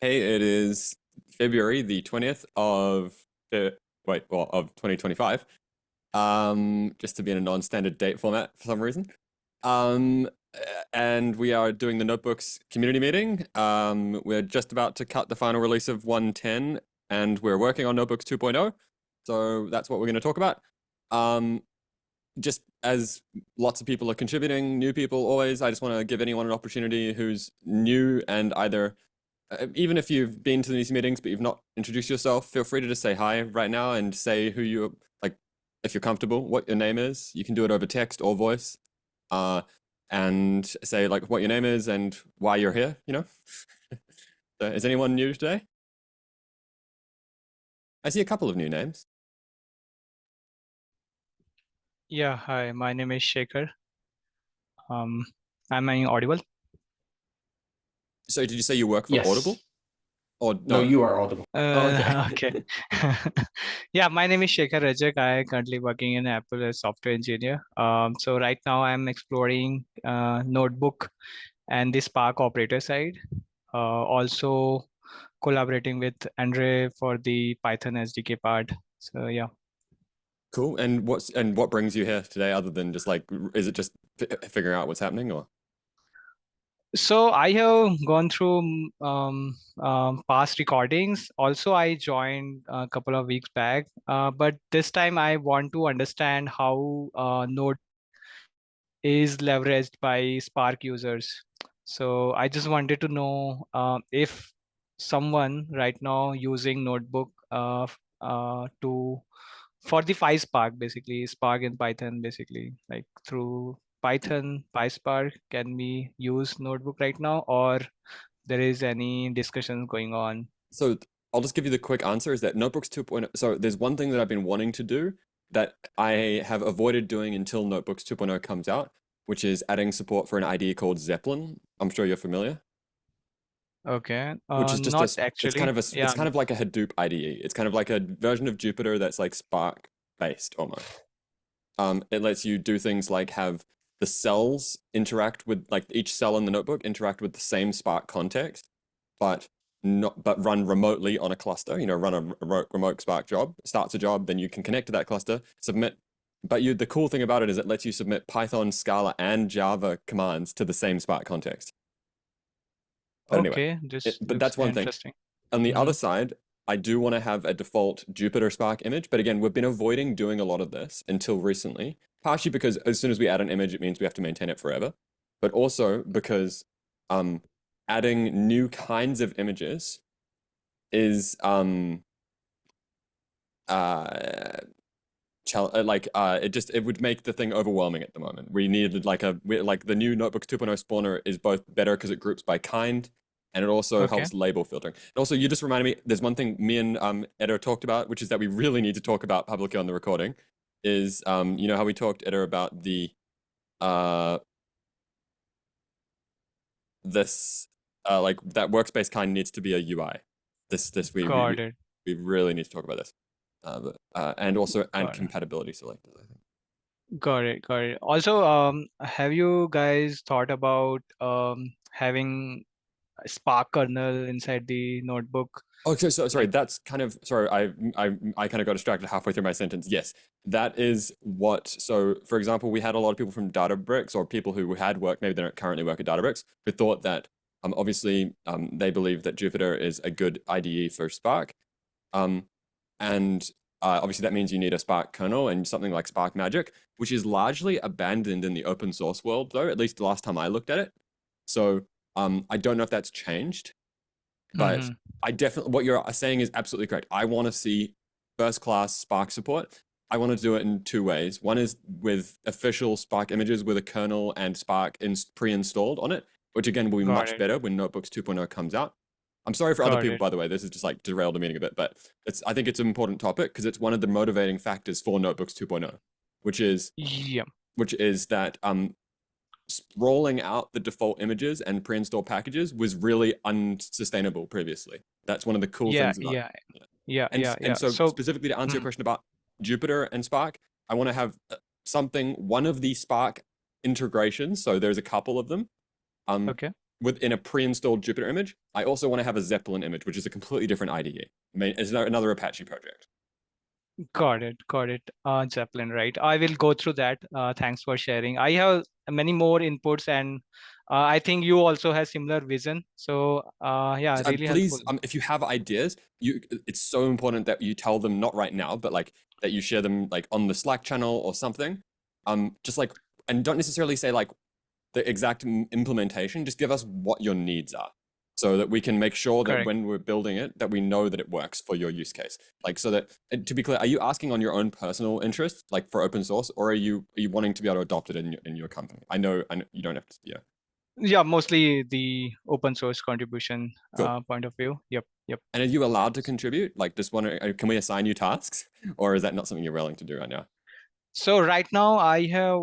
Hey, it is February the 20th of 2025. Just to be in a non-standard date format for some reason. Um, and we are doing the Notebooks community meeting. We're just about to cut the final release of 1.10, and we're working on Notebooks 2.0. So that's what we're going to talk about. Um, just as lots of people are contributing, new people always, I just want to give anyone an opportunity who's new and either even if you've been to these meetings but you've not introduced yourself, feel free to just say hi right now and say who you like, if you're comfortable, what your name is. You can do it over text or voice, uh, and say like what your name is and why you're here. So, is anyone new today? I see a couple of new names. Yeah, hi, my name is Shekhar. Um, am I audible? So, did you say you work for Yes. Audible or No, no? you are audible. Oh, okay. Okay. Yeah, my name is Shekhar Rajak. I currently working in Apple as software engineer. So right now I'm exploring notebook and the Spark operator side. Also collaborating with Andre for the Python SDK part. So yeah. Cool. And what brings you here today, other than just like, is it just figuring out what's happening, or? So I have gone through past recordings. Also, I joined a couple of weeks back, but this time I want to understand how Node is leveraged by Spark users. So I just wanted to know if someone right now using Notebook to for the PySpark, basically Spark in Python, basically like through Python, PySpark, can we use Notebook right now, or there is any discussion going on? So I'll just give you the quick answer is that Notebooks 2.0. So there's one thing that I've been wanting to do that I have avoided doing until Notebooks 2.0 comes out, which is adding support for an IDE called Zeppelin. I'm sure you're familiar. Okay, Which is just not it's kind actually. of a, Yeah. it's kind of like a Hadoop IDE. It's kind of like a version of Jupyter that's like Spark based almost. It lets you do things like have the cells interact with, like, each cell in the notebook interact with the same Spark context, but run remotely on a cluster. Run a remote Spark job, starts a job, then you can connect to that cluster, submit. But the cool thing about it is it lets you submit Python, Scala, and Java commands to the same Spark context. But anyway, Okay, this but looks that's one thing. interesting. On the Mm-hmm. other side, I do want to have a default Jupyter Spark image, but again, we've been avoiding doing a lot of this until recently, partially because as soon as we add an image, it means we have to maintain it forever, but also because adding new kinds of images is uh, it would make the thing overwhelming at the moment. We needed like the new Notebooks 2.0 spawner is both better because it groups by kind, and it also Okay. helps label filtering. And also, you just reminded me, there's one thing me and Edo talked about, which is that we really need to talk about publicly on the recording, is you know how we talked, Edo, about the uh this like that workspace kind needs to be a UI. This Got it. we really need to talk about this. And also Got it. compatibility selectors, I think. Got it. Got it. Also, have you guys thought about having a Spark kernel inside the notebook? Okay, so sorry, Like, that's kind of sorry, I kind of got distracted halfway through my sentence. Yes, that is what, so for example, we had a lot of people from Databricks, or people who had worked, maybe they don't currently work at Databricks, who thought that obviously they believe that Jupyter is a good IDE for Spark. Um, and obviously that means you need a Spark kernel and something like Spark Magic, which is largely abandoned in the open source world, though, at least the last time I looked at it. So I don't know if that's changed, but mm-hmm. I definitely, what you're saying is absolutely correct. I want to see first class Spark support. I want to do it in two ways. One is with official Spark images with a kernel and Spark pre-installed on it, which again will be Got much it. better when Notebooks 2.0 comes out. I'm sorry for other Got people, it. by the way. This is just like derailed the meeting a bit, but I think it's an important topic because it's one of the motivating factors for Notebooks 2.0, which is Yeah. that rolling out the default images and pre-installed packages was really unsustainable previously. That's one of the cool Yeah. things about Yeah. it. Yeah. Yeah. And Yeah. so So, specifically to answer your mhm. question about Jupyter and Spark, I want to have one of the Spark integrations. So there's a couple of them. Um, Okay. within a pre-installed Jupyter image, I also want to have a Zeppelin image, which is a completely different IDE. I mean, it's another Apache project. Got it. Got it. Zeppelin, right? I will go through that. Thanks for sharing. I have many more inputs, and I think you also have similar vision. So, yeah, really helpful. Please, if you have ideas, it's so important that you tell them not right now, but like that you share them like on the Slack channel or something. Just like, and don't necessarily say like the exact implementation. Just give us what your needs are, so that we can make sure that Correct. when we're building it, that we know that it works for your use case. Like, so that, and to be clear, are you asking on your own personal interest, like for open source, or are you wanting to be able to adopt it in your company? I know you don't have to. Yeah, Yeah, mostly the open source contribution cool. point of view. Yep. Yep. And are you allowed to contribute? Like, just wondering, can we assign you tasks, or is that not something you're willing to do right now? So right now I have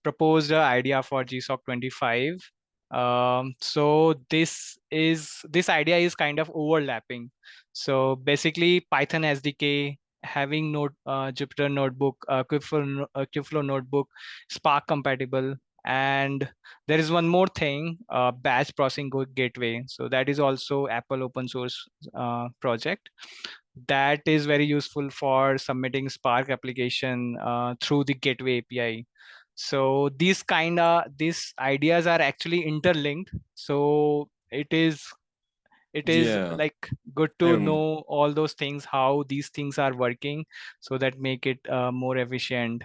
proposed an idea for GSOC 25. So this idea is kind of overlapping. So basically Python SDK having Jupyter notebook, Kubeflow notebook, Spark compatible, and there is one more thing, batch processing gateway. So that is also Apple open source project that is very useful for submitting Spark application through the gateway API. So these ideas are actually interlinked. So it is Yeah. like good to Um, know all those things, how these things are working, so that make it more efficient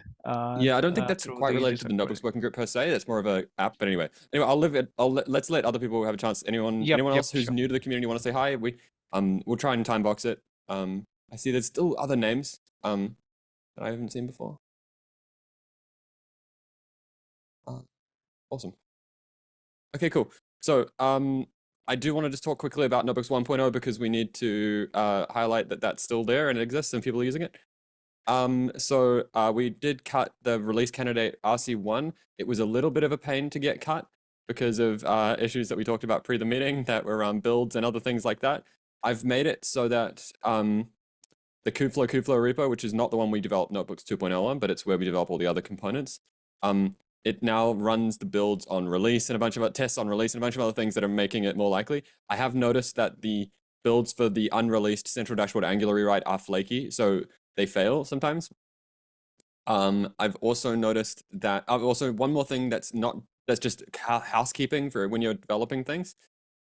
yeah, I don't think that's through quite the related to user the notebooks code. working group per se. That's more of a app. But anyway, I'll live it. Let's let other people have a chance. Anyone, Yep, anyone yep, else who's sure. new to the community want to say hi? We'll try and time box it. I see there's still other names that I haven't seen before. Uh, awesome. Okay, cool. So, I do want to just talk quickly about Notebooks 1.0 because we need to highlight that that's still there and it exists and people are using it. We did cut the release candidate RC1. It was a little bit of a pain to get cut because of issues that we talked about pre the meeting that were builds and other things like that. I've made it so that the Kubeflow repo, which is not the one we developed Notebooks 2.0 on, but it's where we develop all the other components. It now runs the builds on release and a bunch of tests on release and a bunch of other things that are making it more likely. I have noticed that the builds for the unreleased central dashboard Angular rewrite are flaky, so they fail sometimes. I've also noticed that one more thing that's just housekeeping for when you're developing things.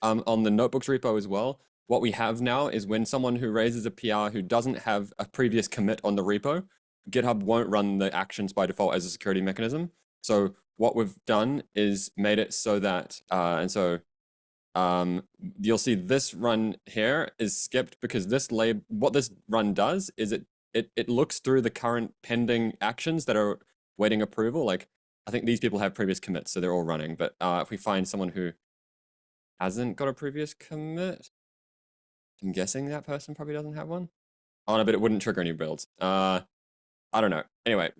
On the notebooks repo as well, what we have now is when someone who raises a PR who doesn't have a previous commit on the repo, GitHub won't run the actions by default as a security mechanism. So what we've done is made it so that, you'll see this run here is skipped because what this run does is it looks through the current pending actions that are waiting approval. Like, I think these people have previous commits, so they're all running. But if we find someone who hasn't got a previous commit, I'm guessing that person probably doesn't have one. Oh no, but it wouldn't trigger any builds. I don't know. Anyway,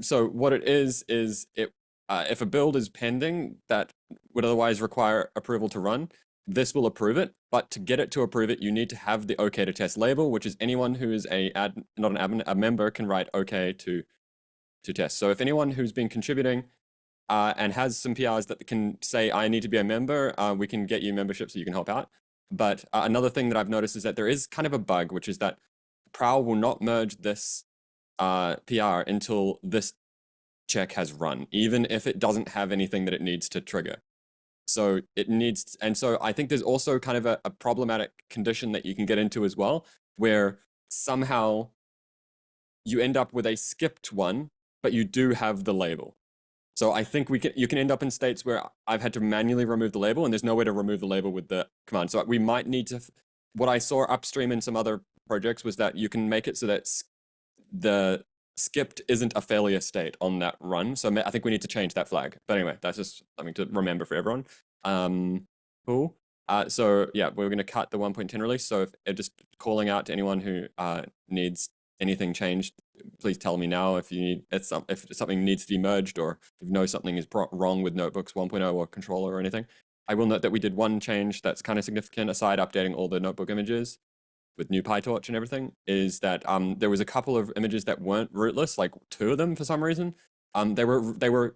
so what it is it if a build is pending that would otherwise require approval to run, this will approve it. But to get it to approve it, you need to have the OK to test label, which is anyone who is not an admin, a member can write OK to test. So if anyone who's been contributing and has some PRs that can say, I need to be a member, we can get you membership so you can help out. But another thing that I've noticed is that there is kind of a bug, which is that Prowl will not merge this PR until this check has run, even if it doesn't have anything that it needs to trigger. So it needs, and so I think there's also kind of a problematic condition that you can get into as well, where somehow you end up with a skipped one, but you do have the label. So I think you can end up in states where I've had to manually remove the label and there's no way to remove the label with the command. So we might need to, what I saw upstream in some other projects was that you can make it so that the skipped isn't a failure state on that run. So I think we need to change that flag. But anyway, that's just something to remember for everyone. Cool. So yeah, we're going to cut the 1.10 release. So if just calling out to anyone who needs anything changed, please tell me now if you need if something needs to be merged or if you know something is wrong with notebooks 1.0 or controller or anything. I will note that we did one change that's kind of significant aside updating all the notebook images with new PyTorch and everything, is that there was a couple of images that weren't rootless, like 2 of them for some reason. They were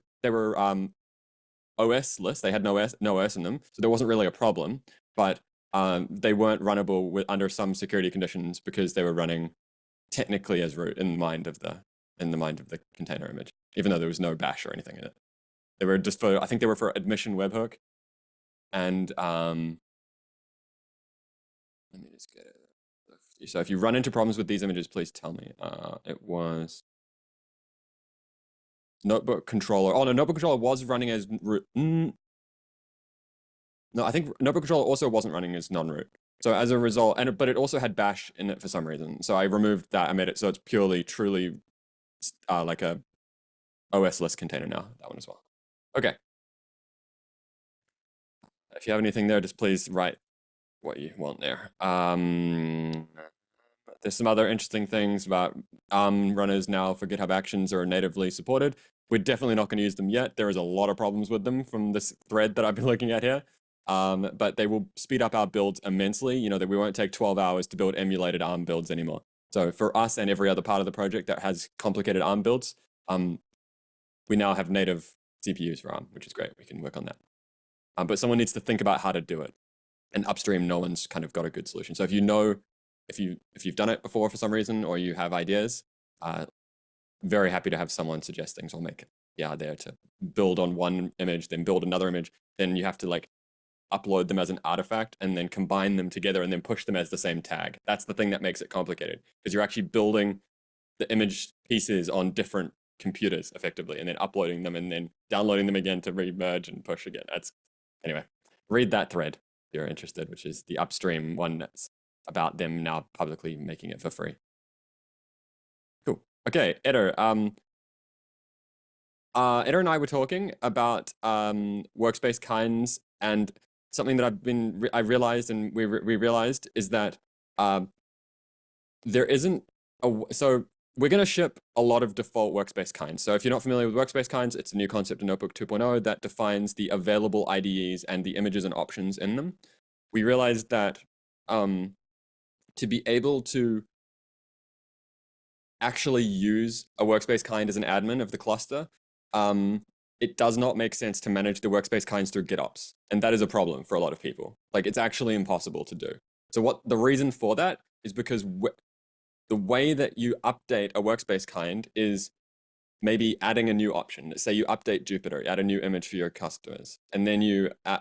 OS-less. They had no OS in them, so there wasn't really a problem. But they weren't runnable under some security conditions because they were running technically as root in the mind of the container image, even though there was no bash or anything in it. They were just for, I think they were for admission webhook, and let me just get it. So if you run into problems with these images, please tell me. It was notebook controller. Oh no, notebook controller was running as root. No, I think notebook controller also wasn't running as non-root. So as a result, but it also had bash in it for some reason. So I removed that. I made it so it's purely, truly like a OS-less container now. That one as well. Okay. If you have anything there, just please write what you want there. There's some other interesting things about runners now for GitHub Actions are natively supported. We're definitely not going to use them yet. There is a lot of problems with them from this thread that I've been looking at here. But they will speed up our builds immensely. You know, that we won't take 12 hours to build emulated ARM builds anymore. So for us and every other part of the project that has complicated ARM builds, we now have native CPUs for ARM, which is great. We can work on that. But someone needs to think about how to do it. And upstream, no one's kind of got a good solution. So if you know, if you've done it before for some reason, or you have ideas, very happy to have someone suggest things or make there to build on one image, then build another image. Then you have to like upload them as an artifact and then combine them together and then push them as the same tag. That's the thing that makes it complicated, because you're actually building the image pieces on different computers effectively, and then uploading them and then downloading them again to re-merge and push again. Anyway, read that thread if you're interested, which is the upstream one that's about them now publicly making it for free. Cool. Okay, Eder. Eder and I were talking about workspace kinds, and something that I realized and we realized is that there isn't so we're going to ship a lot of default workspace kinds. So if you're not familiar with workspace kinds, it's a new concept in Notebook 2.0 that defines the available IDEs and the images and options in them. We realized that to be able to actually use a workspace kind as an admin of the cluster, it does not make sense to manage the workspace kinds through GitOps. And that is a problem for a lot of people. Like, it's actually impossible to do. So the reason for that is because the way that you update a workspace kind is maybe adding a new option. Let's say you update Jupyter, add a new image for your customers, and then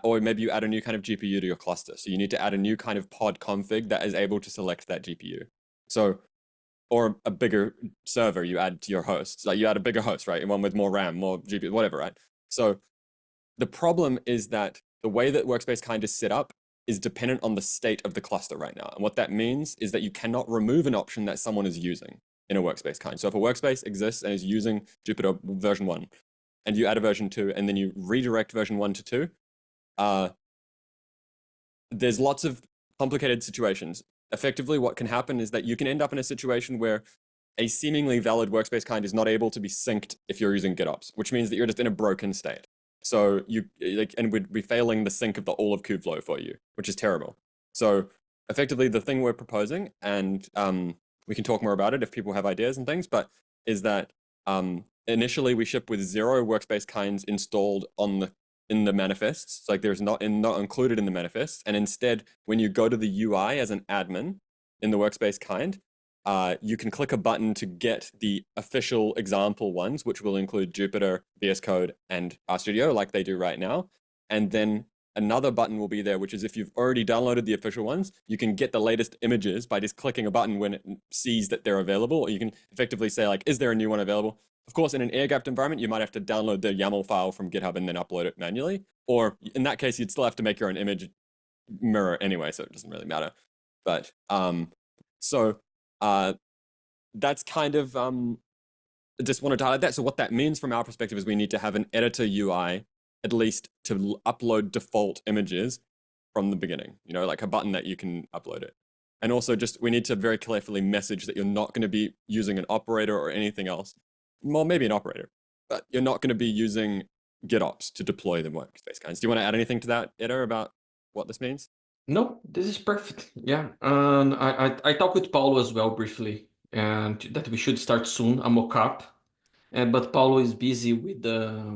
or maybe you add a new kind of GPU to your cluster. So you need to add a new kind of pod config that is able to select that GPU. So, or a bigger server you add to your host. Like you add a bigger host, right? One with more RAM, more GPU, whatever, right? So the problem is that the way that workspace kind is set up is dependent on the state of the cluster right now. And what that means is that you cannot remove an option that someone is using in a workspace kind. So if a workspace exists and is using Jupyter version 1, and you add a version 2, and then you redirect version 1 to 2, there's lots of complicated situations. Effectively, what can happen is that you can end up in a situation where a seemingly valid workspace kind is not able to be synced if you're using GitOps, which means that you're just in a broken state. So and we'd be failing the sync of all of Kubeflow for you, which is terrible. So effectively, the thing we're proposing, and we can talk more about it if people have ideas and things, but is that initially we ship with 0 workspace kinds installed in the manifests. So like there's not included in the manifests, and instead, when you go to the UI as an admin in the workspace kind, you can click a button to get the official example ones, which will include Jupyter, VS Code, and RStudio, like they do right now. And then another button will be there, which is if you've already downloaded the official ones, you can get the latest images by just clicking a button when it sees that they're available. Or you can effectively say, like, is there a new one available? Of course, in an air-gapped environment, you might have to download the YAML file from GitHub and then upload it manually. Or in that case, you'd still have to make your own image mirror anyway, so it doesn't really matter. But that's kind of just wanted to highlight that. So what that means from our perspective is we need to have an editor UI at least to upload default images from the beginning, you know, like a button that you can upload it. And also just we need to very carefully message that you're not going to be using an operator or anything else. Well, maybe an operator, but you're not going to be using GitOps to deploy the workspace kinds. Do you want to add anything to that, Eder, about what this means? No, this is perfect. Yeah, and I talked with Paulo as well briefly, and that we should start soon a mock-up. But Paulo is busy with the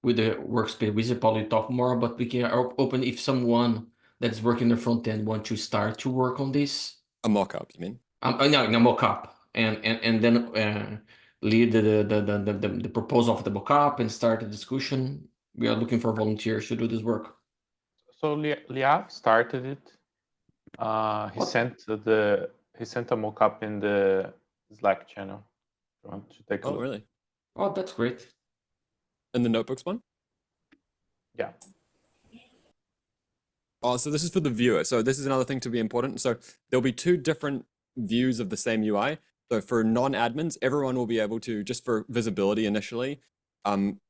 with the workspace wizard. Probably talk more, but we can open if someone that's working the front end want to start to work on this. A mock-up, you mean? No, mock-up, and then lead the proposal of the mock-up and start the discussion. We are looking for volunteers to do this work. So Liav started it. He sent a mock-up in the Slack channel. If you want to take a Oh, look. really? Oh, that's great. In the notebooks one? Yeah. Oh, so this is for the viewer. So this is another thing to be important. So there'll be two different views of the same UI. So for non-admins, everyone will be able to, just for visibility initially,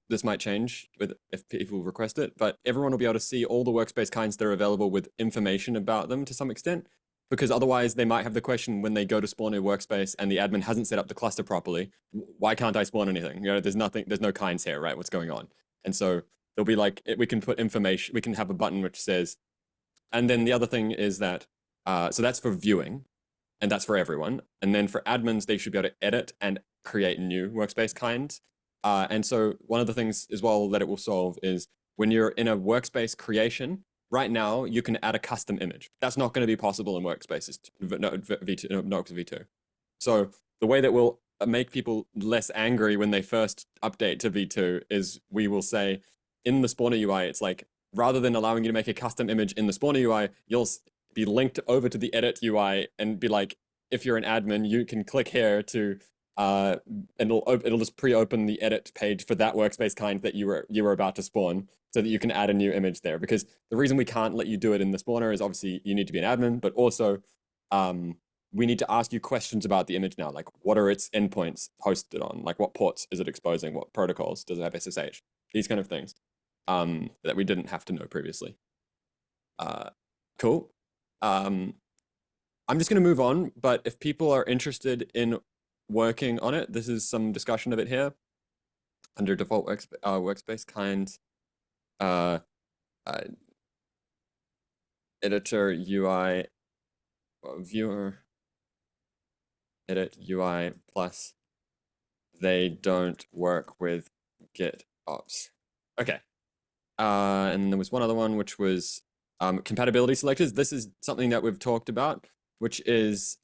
this might change if people request it, but everyone will be able to see all the workspace kinds that are available with information about them to some extent, because otherwise they might have the question when they go to spawn a workspace and the admin hasn't set up the cluster properly, why can't I spawn anything? You know, there's no kinds here, right? What's going on? And so there'll be like, we can put information, we can have a button which says, and then the other thing is that, so that's for viewing, and that's for everyone. And then for admins, they should be able to edit and create new workspace kinds. And so one of the things as well that it will solve is when you're in a workspace creation, right now you can add a custom image. That's not going to be possible in workspaces, Nox V2. So the way that we'll make people less angry when they first update to V2 is we will say in the spawner UI, it's like, rather than allowing you to make a custom image in the spawner UI, you'll be linked over to the edit UI and be like, if you're an admin, you can click here to, and it'll just pre-open the edit page for that workspace kind that you were about to spawn, so that you can add a new image there. Because the reason we can't let you do it in the spawner is obviously you need to be an admin, but also we need to ask you questions about the image now, like what are its endpoints hosted on, like what ports is it exposing, what protocols does it have SSH, these kind of things. That we didn't have to know previously. Cool. I'm just going to move on, but if people are interested in working on it, this is some discussion of it here. Under default workspace kinds, editor UI, viewer, edit UI plus, they don't work with Git ops. Okay. And there was one other one, which was compatibility selectors. This is something that we've talked about, which is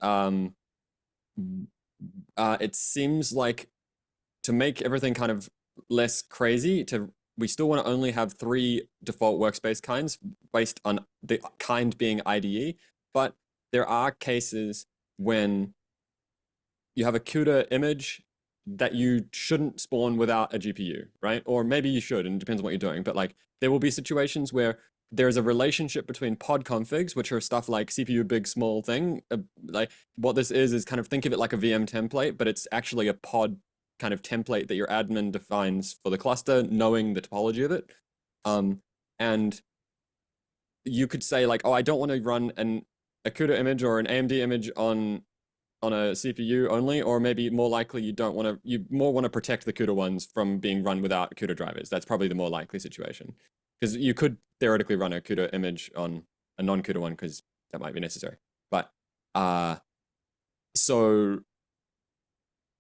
it seems like to make everything kind of less crazy, we still want to only have 3 default workspace kinds based on the kind being IDE, but there are cases when you have a CUDA image that you shouldn't spawn without a GPU, right? Or maybe you should, and it depends on what you're doing. But like, there will be situations where there's a relationship between pod configs, which are stuff like CPU big, small thing. Like what this is kind of think of it like a VM template, but it's actually a pod kind of template that your admin defines for the cluster, knowing the topology of it. And you could say like, oh, I don't want to run a CUDA image or an AMD image on a CPU only, or maybe more likely you more want to protect the CUDA ones from being run without CUDA drivers. That's probably the more likely situation, because you could theoretically run a CUDA image on a non-CUDA one because that might be necessary. But so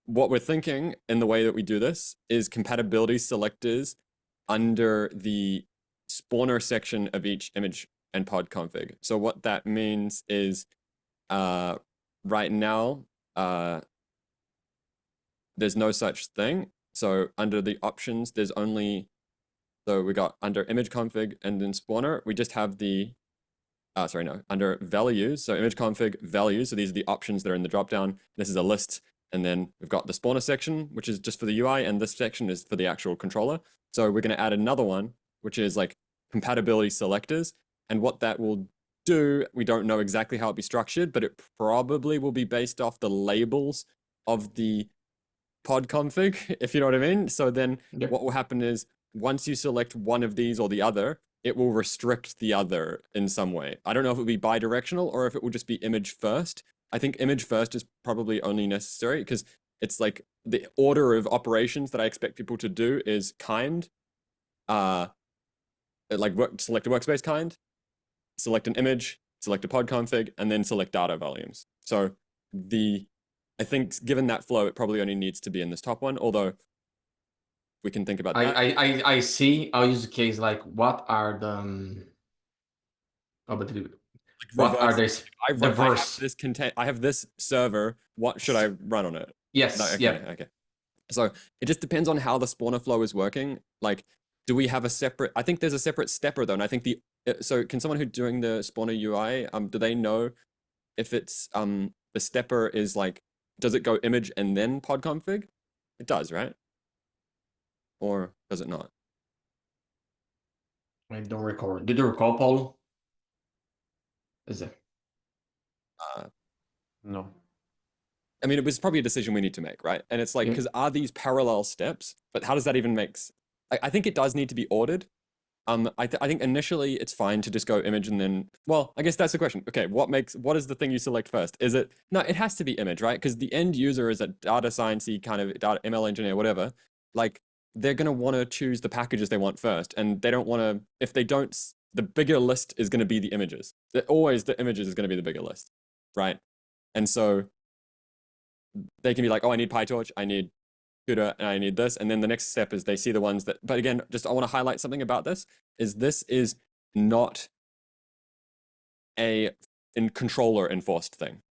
what we're thinking in the way that we do this is compatibility selectors under the spawner section of each image and pod config. So what that means is right now, there's no such thing. So under the options, there's only, so we got under image config and then spawner, we just have the, under values. So image config values. So these are the options that are in the dropdown. This is a list. And then we've got the spawner section, which is just for the UI. And this section is for the actual controller. So we're going to add another one, which is like compatibility selectors. And what that will do, we don't know exactly how it'll be structured, but it probably will be based off the labels of the pod config, if you know what I mean. So then what will happen is once you select one of these or the other, it will restrict the other in some way. I don't know if it will be bi-directional or if it will just be image first. I think image first is probably only necessary because it's like the order of operations that I expect people to do is kind, select a workspace kind, select an image, select a pod config, and then select data volumes. So I think given that flow, it probably only needs to be in this top one, although we can think about that. I see. I'll use the case like what are the what are Reverse. the I have verse? this I have this server. What should I run on it? Yes. No, okay, Yeah. okay. So it just depends on how the spawner flow is working. Like, do we have a separate? I think there's a separate stepper though, and I think so. Can someone who's doing the spawner UI, do they know if it's the stepper is like, does it go image and then pod config? It does, right? Or does it not? I don't recall. Did you recall, Paulo? Is it? No. I mean, it was probably a decision we need to make, right? And it's like, because are these parallel steps? But how does that even make? I think it does need to be ordered. I think initially it's fine to just go image and then, well, I guess that's the question. Okay, what is the thing you select first? Is it, no, it has to be image, right? Because the end user is a data science-y kind of data ML engineer, whatever. Like, they're going to want to choose the packages they want first. And they don't want to, if they don't, the bigger list is going to be the images. Always the images is going to be the bigger list, right? And so they can be like, oh, I need PyTorch, I need CUDA, and I need this. And then the next step is they see the ones that, but again, just I want to highlight something about this is not a controller enforced thing,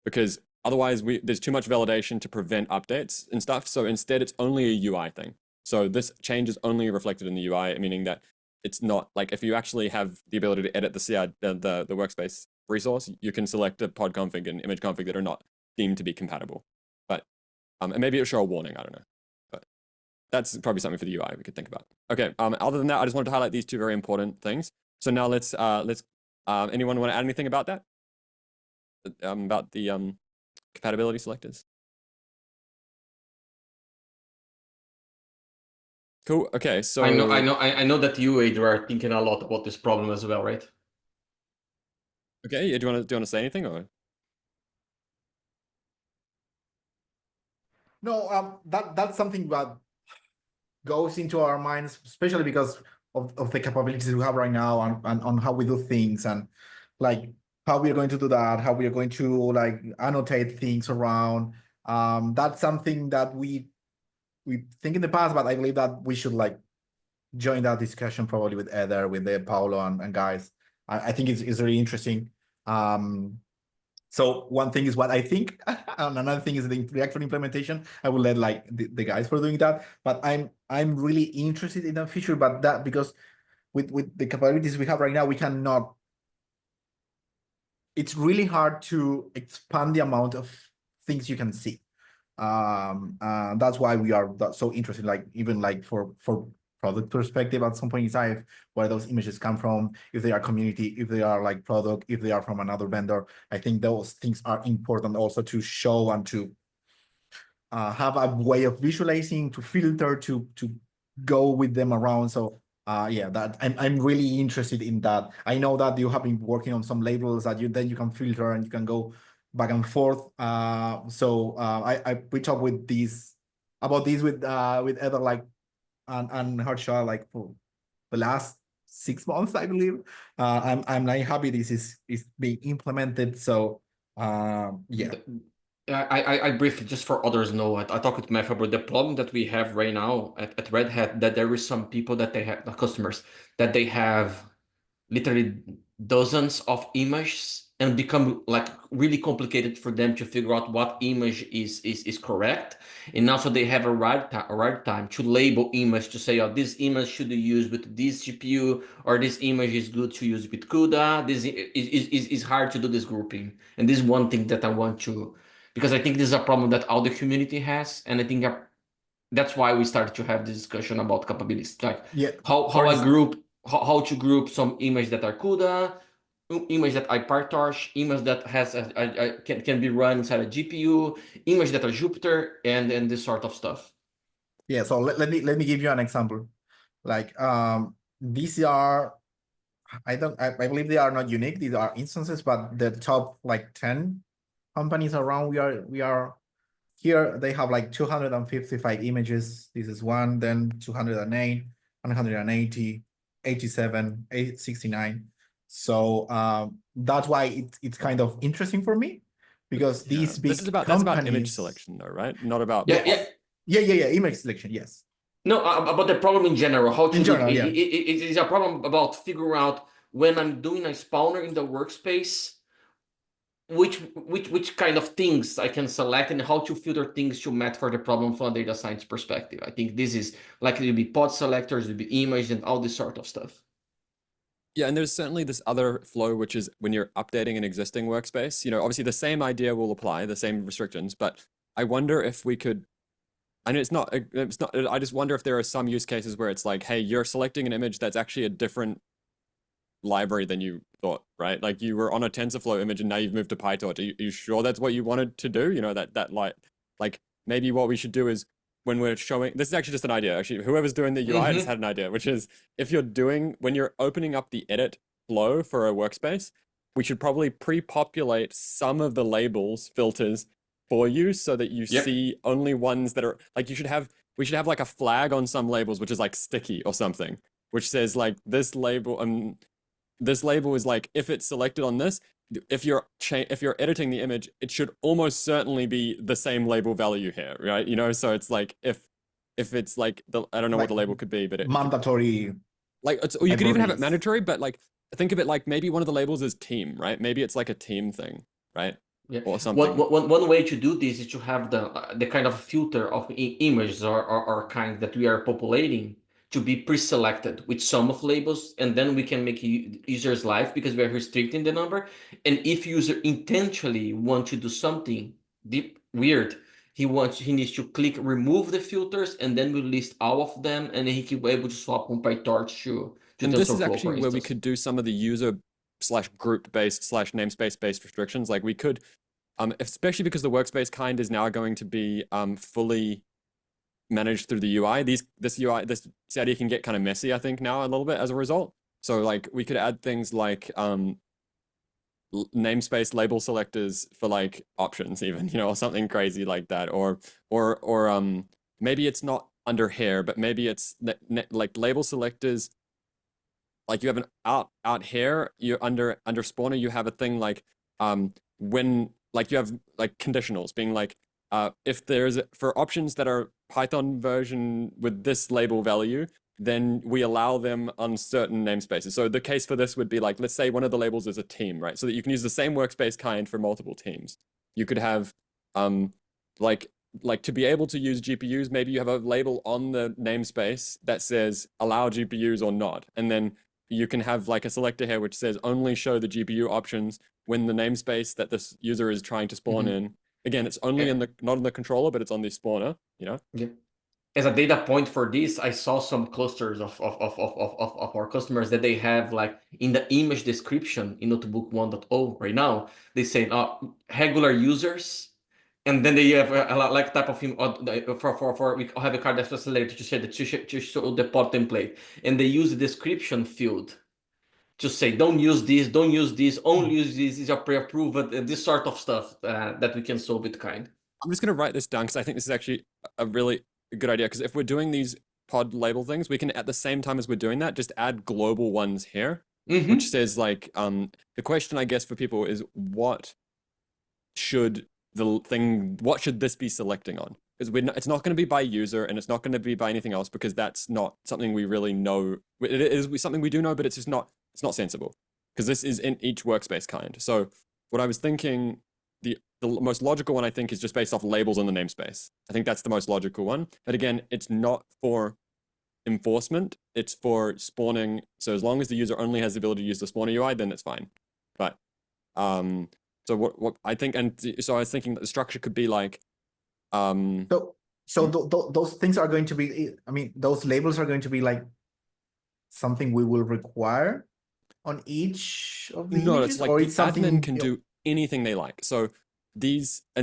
because otherwise there's too much validation to prevent updates and stuff. So instead it's only a UI thing. So this change is only reflected in the UI, meaning that it's not like, if you actually have the ability to edit the CI, the workspace resource, you can select a pod config and image config that are not deemed to be compatible. But and maybe it'll show a warning, I don't know. But that's probably something for the UI we could think about. Okay, other than that, I just wanted to highlight these two very important things. So now let's anyone want to add anything about that? About the compatibility selectors? Cool. Okay, so I know that you, Adrian, are thinking a lot about this problem as well, right? Okay, yeah, do you want to say anything, or? No, that's something that goes into our minds, especially because of the capabilities we have right now and on how we do things, and like how we are going to do that, how we are going to like annotate things around. That's something that we think in the past, but I believe that we should like join that discussion probably with Eder, with the Paulo and guys. I think it's really interesting. So one thing is what I think, and another thing is the actual implementation. I will let like the guys for doing that. But I'm really interested in that feature, but that because with the capabilities we have right now, we cannot. It's really hard to expand the amount of things you can see. That's why we are so interested, like even like for product perspective at some point in time, where those images come from, if they are community, if they are like product, if they are from another vendor. I think those things are important also to show and to have a way of visualizing, to filter, to go with them around. So yeah, that I'm really interested in that. I know that you have been working on some labels that you can filter and you can go back and forth. So we talked with these about this with Eder like and Harsha like for the last 6 months, I believe. I'm like happy this is being implemented. So yeah. I briefly, just for others know, I talked with Matthew about the problem that we have right now at Red Hat, that there is some people that they have, the customers, that they have literally dozens of images and become like really complicated for them to figure out what image is correct. And also they have a right time to label image, to say, oh, this image should be used with this GPU, or this image is good to use with CUDA. This is hard to do this grouping. And this is one thing that I want to, because I think this is a problem that all the community has. And I think that's why we started to have this discussion about capabilities, like how to group some images that are CUDA, image that are PyTorch, image that has can be run inside a GPU, image that are Jupyter, and this sort of stuff. Yeah, so let me give you an example. Like these are, I believe they are not unique. These are instances, but the top like 10 companies around we are here, they have like 255 images. This is one, then 208, 180, 87, 869. So that's why it's kind of interesting for me, because these big that's about image selection though, right? Not about yeah image selection. Yes. No, about the problem in general. How to In do general, yeah. it is a problem about figuring out when I'm doing a spawner in the workspace, which kind of things I can select and how to filter things to match for the problem from a data science perspective. I think this is likely to be pod selectors, to be image, and all this sort of stuff. Yeah, and there's certainly this other flow, which is when you're updating an existing workspace. You know, obviously the same idea will apply, the same restrictions, but I wonder if we could. I know it's not. It's not. I just wonder if there are some use cases where it's like, hey, you're selecting an image that's actually a different library than you thought, right? Like you were on a TensorFlow image and now you've moved to PyTorch. Are you sure that's what you wanted to do? You know, that like maybe what we should do is when we're showing, this is actually just an idea. Actually, whoever's doing the UI just had an idea, which is if you're doing, when you're opening up the edit flow for a workspace, we should probably pre-populate some of the labels filters for you so that you see only ones that are like, we should have like a flag on some labels, which is like sticky or something, which says like this label, this label is like, if it's selected on this, if you're editing the image, it should almost certainly be the same label value here, right? You know, so it's like if it's like I don't know what the label could be, but it mandatory. Like or you could even have it mandatory, but like think of it like maybe one of the labels is team, right? Maybe it's like a team thing, right? Yeah. Or something. One way to do this is to have the kind of filter of images or kind that we are populating to be pre-selected with some of labels, and then we can make users live because we are restricting the number. And if user intentionally want to do something weird, he needs to click remove the filters, and then we list all of them, and he can be able to swap from PyTorch to and this is TensorFlow, actually where we could do some of the user / group based / namespace based restrictions. Like we could, especially because the workspace kind is now going to be fully managed through the UI. This CID can get kind of messy, I think, now a little bit as a result. So like we could add things like namespace label selectors for like options even, you know, or something crazy like that. Or maybe it's not under here, but maybe it's like label selectors. Like you have an out here, you under spawner, you have a thing like when like you have like conditionals being like if there's for options that are Python version with this label value, then we allow them on certain namespaces. So the case for this would be like, let's say one of the labels is a team, right? So that you can use the same workspace kind for multiple teams. You could have like to be able to use GPUs, maybe you have a label on the namespace that says allow GPUs or not. And then you can have like a selector here which says only show the GPU options when the namespace that this user is trying to spawn in. Again, it's only in the not in the controller, but it's on the spawner, you know? Yeah. As a data point for this, I saw some clusters of our customers that they have like in the image description in Notebook 1.0 right now, they say regular users, and then they have a like type of for we have a card that's facilitated to say that to show the pod template, and they use the description field to say don't use this, only use this, these are pre-approved, this sort of stuff that we can solve with kind. I'm just going to write this down because I think this is actually a really good idea. Because if we're doing these pod label things, we can at the same time as we're doing that, just add global ones here, which says like the question I guess for people is what should this be selecting on? Because it's not going to be by user and it's not going to be by anything else because that's not something we really know. It is something we do know, but it's just not sensible because this is in each workspace kind. So what I was thinking, the most logical one I think is just based off labels on the namespace. I think that's the most logical one. But again, it's not for enforcement, it's for spawning. So as long as the user only has the ability to use the spawner UI, then it's fine. But so what I think, and so I was thinking that the structure could be like those things are going to be, I mean, those labels are going to be like something we will require on each of the images, it's like or the it's something admin can do anything they like. So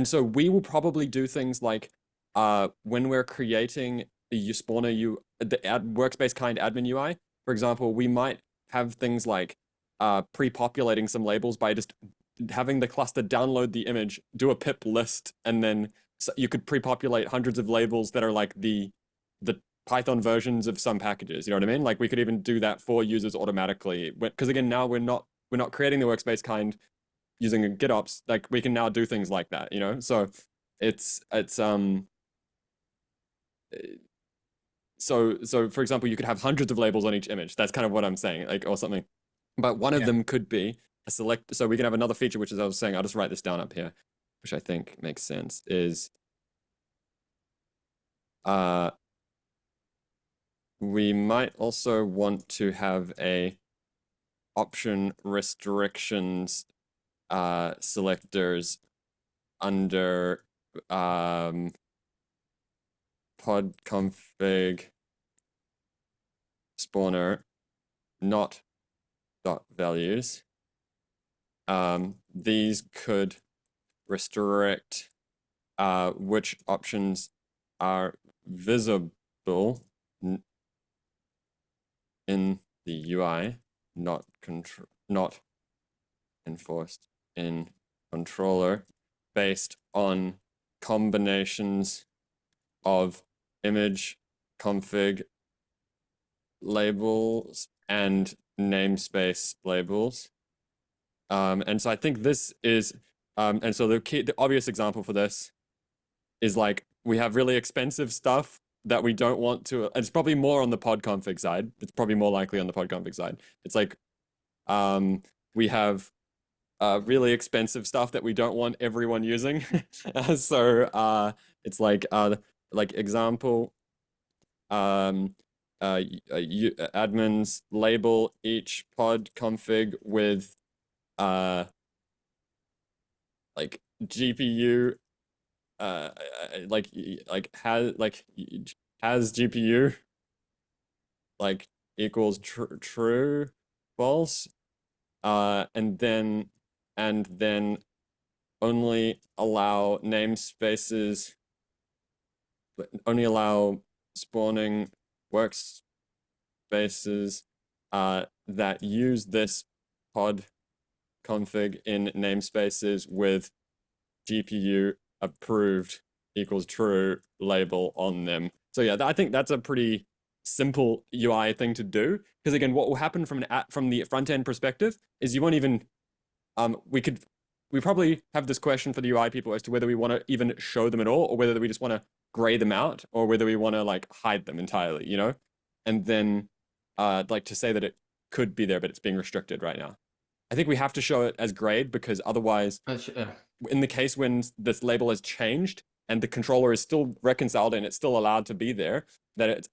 so we will probably do things like when we're creating the spawner the workspace kind admin UI, for example, we might have things like pre-populating some labels by just having the cluster download the image, do a pip list, and then you could pre-populate hundreds of labels that are like the Python versions of some packages. You know what I mean? Like we could even do that for users automatically. Because again, now we're not creating the workspace kind using a GitOps. Like we can now do things like that, you know? So it's so for example, you could have hundreds of labels on each image. That's kind of what I'm saying, like, or something. But one of them could be a select. So we can have another feature, which is I was saying. I'll just write this down up here, which I think makes sense. Is we might also want to have a option restrictions selectors under pod config spawner not dot values. These could restrict which options are visible in the UI, not enforced in controller, based on combinations of image config labels and namespace labels. And so I think this is, and so the obvious example for this is like we have really expensive stuff that we don't want to. It's probably more on the pod config side. It's probably more likely on the pod config side. It's like we have really expensive stuff that we don't want everyone using. So it's like example, admins label each pod config with like GPU has GPU like equals true false, and then only allow namespaces, only allow spawning workspaces that use this pod config in namespaces with GPU approved equals true label on them. So yeah, I think that's a pretty simple UI thing to do, because again, what will happen from the front end perspective is you won't even we probably have this question for the UI people as to whether we want to even show them at all, or whether we just want to gray them out, or whether we want to like hide them entirely, you know? And then like to say that it could be there, but it's being restricted right now. I think we have to show it as grayed, because otherwise, in the case when this label has changed and the controller is still reconciled and it's still allowed to be there,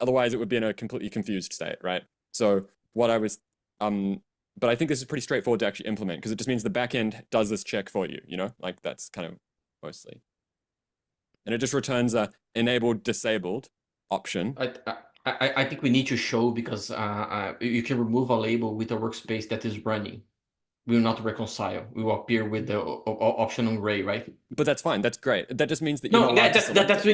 otherwise it would be in a completely confused state, right? So what I was, but I think this is pretty straightforward to actually implement, because it just means the backend does this check for you, you know, like that's kind of mostly. And it just returns a enabled disabled option. I think we need to show, because you can remove a label with a workspace that is running. Will not reconcile. We will appear with the option on gray, right? But that's fine. That's great. That just means that you're not allowed to select that's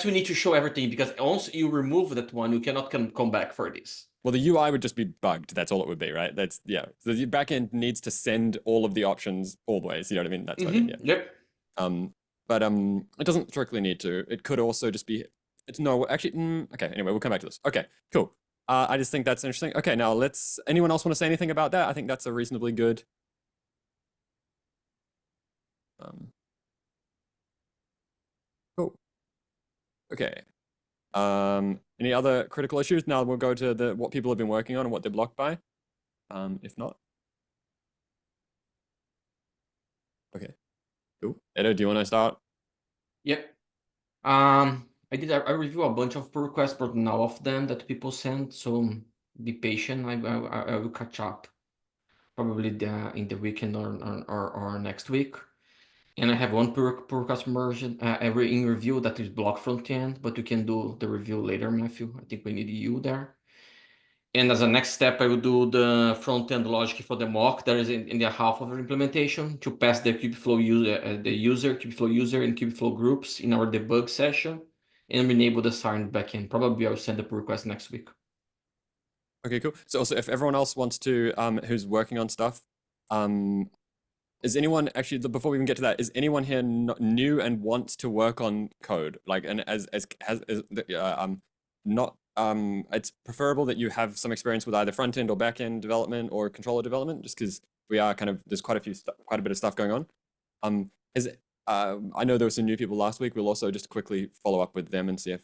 we need to show everything, because once you remove that one, you cannot come back for this. Well, the UI would just be bugged. That's all it would be, right? That's So the backend needs to send all of the options always. You know what I mean? That's what I mean. Yeah. Yep. But it doesn't strictly need to. It could also just be. Actually. Okay. Anyway, we'll come back to this. Okay. Cool. I just think that's interesting. Okay. Now anyone else want to say anything about that? I think that's a reasonably good. Cool. Okay. Any other critical issues? Now we'll go to what people have been working on and what they're blocked by. If not. Okay. Cool. Edo, do you want to start? Yep. I review a bunch of pull requests, but not all of them that people sent. So be patient. I will catch up probably in the weekend or next week. And I have one pull request version in review that is block front end, but you can do the review later, Matthew. I think we need you there. And as a next step, I will do the front end logic for the mock that is in the half of the implementation to pass the Kubeflow user, Kubeflow user and Kubeflow groups in our debug session, and enable the signed backend. Probably I'll send the pull request next week. Okay, cool. So also, if everyone else wants to, who's working on stuff, is anyone actually, before we even get to that, is anyone here new and wants to work on code? Like, and it's preferable that you have some experience with either front end or back end development or controller development, just because we are there's quite a bit of stuff going on. I know there were some new people last week. We'll also just quickly follow up with them and see if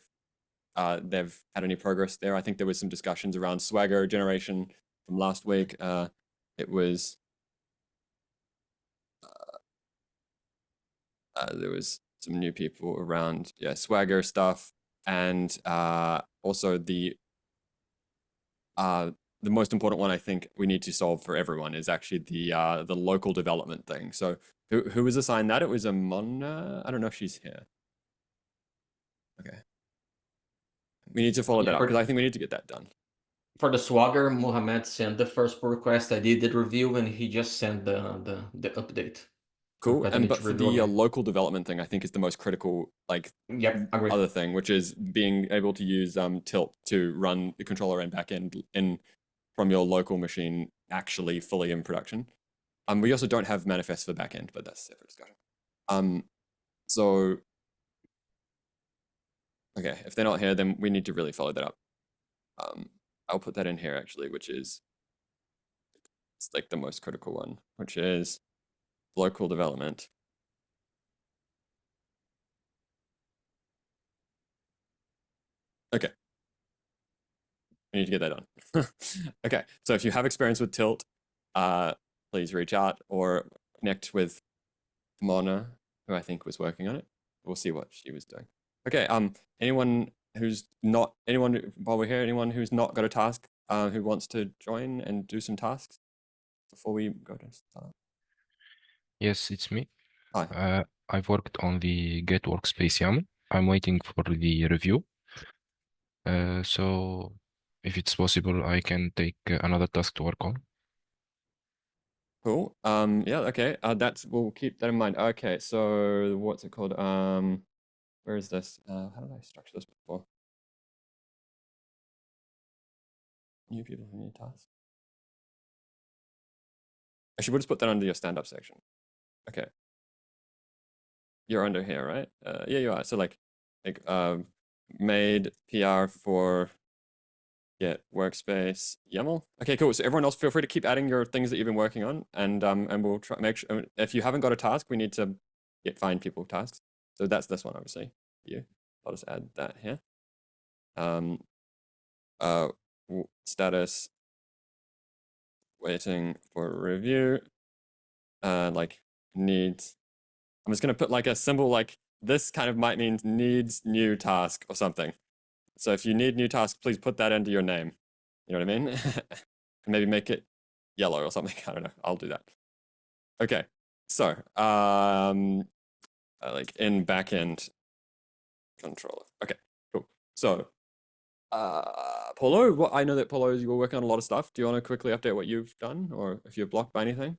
they've had any progress there. I think there was some discussions around Swagger generation from last week. It was there was some new people around, yeah, Swagger stuff, and also the most important one I think we need to solve for everyone is actually the local development thing. So who was assigned that? It was Amona. I don't know if she's here. Okay. We need to follow that up because I think we need to get that done. For the Swagger, Mohammed sent the first pull request. I did the review and he just sent the update. Cool. Okay, I And need but to for review the again. local development thing, I think is the most critical, like Yep, agree. other thing, which is being able to use Tilt to run the controller and backend in from your local machine actually fully in production. We also don't have manifests for backend, but that's a separate discussion. So okay, if they're not here, then we need to really follow that up. I'll put that in here actually, which is it's like the most critical one, which is local development. Okay. We need to get that done. Okay, so if you have experience with Tilt, please reach out or connect with Mona, who I think was working on it. We'll see what she was doing. Okay, anyone while we're here, anyone who's not got a task, who wants to join and do some tasks before we go to start? Yes, it's me. Hi. I've worked on the Get Workspace YAML. I'm waiting for the review. So if it's possible, I can take another task to work on. Cool. Yeah, okay. We'll keep that in mind. Okay, so what's it called? Where is this? How did I structure this before? New people who need tasks. Actually, we'll just put that under your stand-up section. Okay. You're under here, right? Yeah, you are. So like made PR for Get Workspace YAML. Okay, cool. So everyone else, feel free to keep adding your things that you've been working on, and we'll try make sure. If you haven't got a task, we need to find people tasks. So that's this one, obviously. You. I'll just add that here. Status waiting for review. Like needs. I'm just gonna put like a symbol like this kind of might mean needs new task or something. So if you need new task, please put that into your name. You know what I mean? Maybe make it yellow or something. I don't know. I'll do that. Okay. So like in backend controller. Okay, cool. So Paulo, I know that Paulo, you were working on a lot of stuff. Do you want to quickly update what you've done or if you're blocked by anything?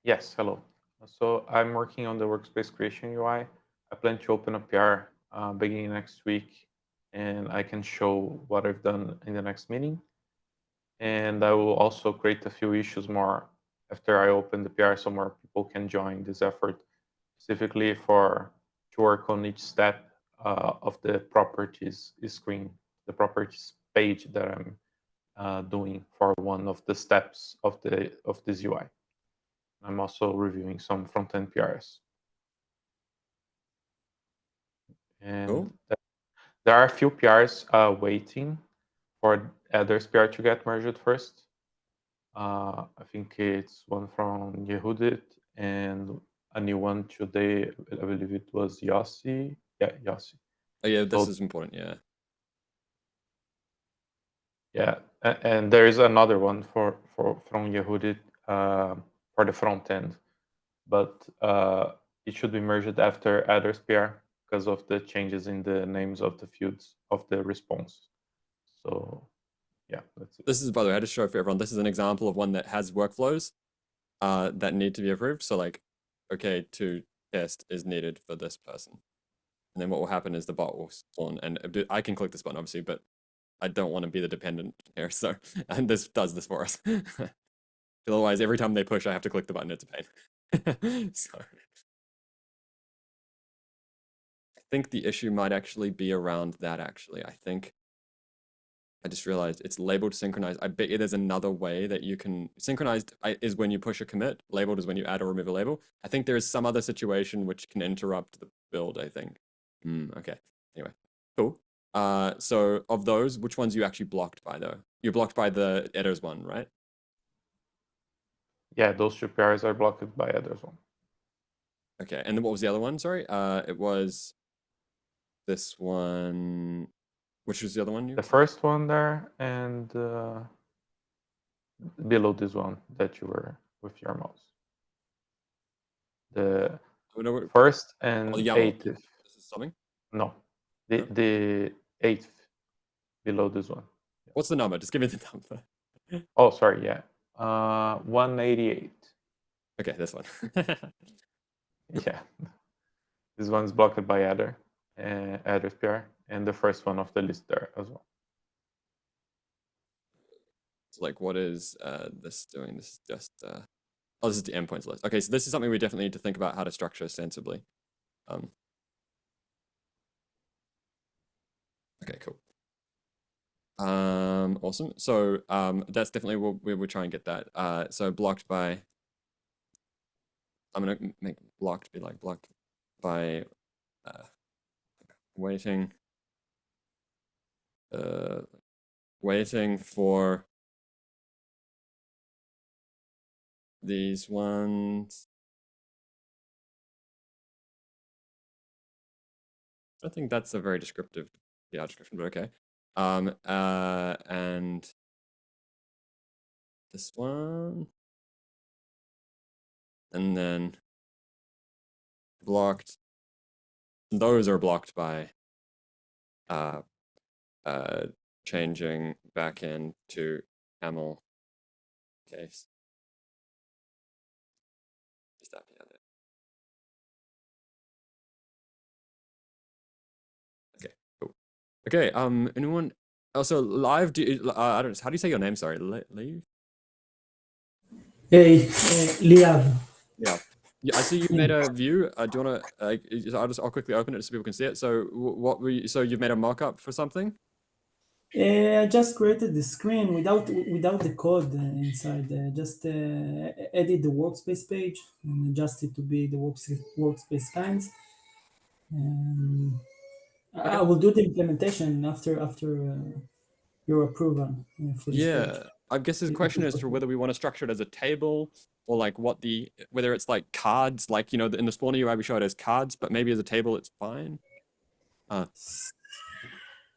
Yes, hello. So I'm working on the workspace creation UI. I plan to open a PR beginning next week, and I can show what I've done in the next meeting. And I will also create a few issues more after I open the PR so more people can join this effort, specifically to work on each step of the properties screen, the properties page that I'm doing for one of the steps of this UI. I'm also reviewing some front-end PRs. And Cool. there are a few PRs waiting for others PR to get merged first. I think it's one from Yehudit and a new one today. I believe it was Yossi. Yeah, Yossi. Oh yeah, this So, is important. Yeah. yeah, and there is another one from Yehudit for the front end, but it should be merged after others PR because of the changes in the names of the fields of the response. So yeah, that's it. This is, by the way, I just show for everyone. This is an example of one that has workflows that need to be approved. So like, okay, to test is needed for this person. And then what will happen is the bot will spawn, and I can click this button obviously, but I don't want to be the dependent here. So, and this does this for us. Otherwise, every time they push, I have to click the button. It's a pain. So, I think the issue might actually be around that. Actually, I think I just realized it's labeled synchronized. I bet you there's another way that you can synchronized is when you push a commit. Labeled is when you add or remove a label. I think there is some other situation which can interrupt the build. I think. Okay. Anyway, cool. So of those, which ones are you actually blocked by though? You're blocked by the headers one, right? Yeah, those two pairs are blocked by others one. Okay, and then what was the other one? Sorry, it was this one. Which was the other one? The first one there, and below this one that you were with your mouse. The first and eighth. This is something? No, the eighth below this one. What's the number? Just give me the number. Oh, sorry, yeah. 188. Okay, this one. Yeah. This one's blocked by adder, adder's PR, and the first one of the list there as well. So like, what is this doing? This is just, oh, this is the endpoints list. Okay, so this is something we definitely need to think about how to structure sensibly. Okay, cool. Awesome. So that's definitely what we will try and get that. So blocked by, I'm gonna make blocked be like blocked by waiting for these ones. I think that's a very descriptive description, but okay. And this one, and then blocked. Those are blocked by changing back into camel case. Is that the other? Okay, cool. Okay, anyone also live? Do you, I don't know, how do you say your name? Sorry, Leave. Hey, Liav. Yeah. Yeah, I see you made a view. Do you want to? I'll quickly open it so people can see it. So what were you? So you've made a mock-up for something? I just created the screen without the code inside. Just edit the workspace page and adjust it to be the workspace kinds. Okay. I will do the implementation after your approval for this page. Yeah, I guess the question is for whether we want to structure it as a table or like whether it's like cards, like, you know, in the spawner UI we show it as cards, but maybe as a table it's fine.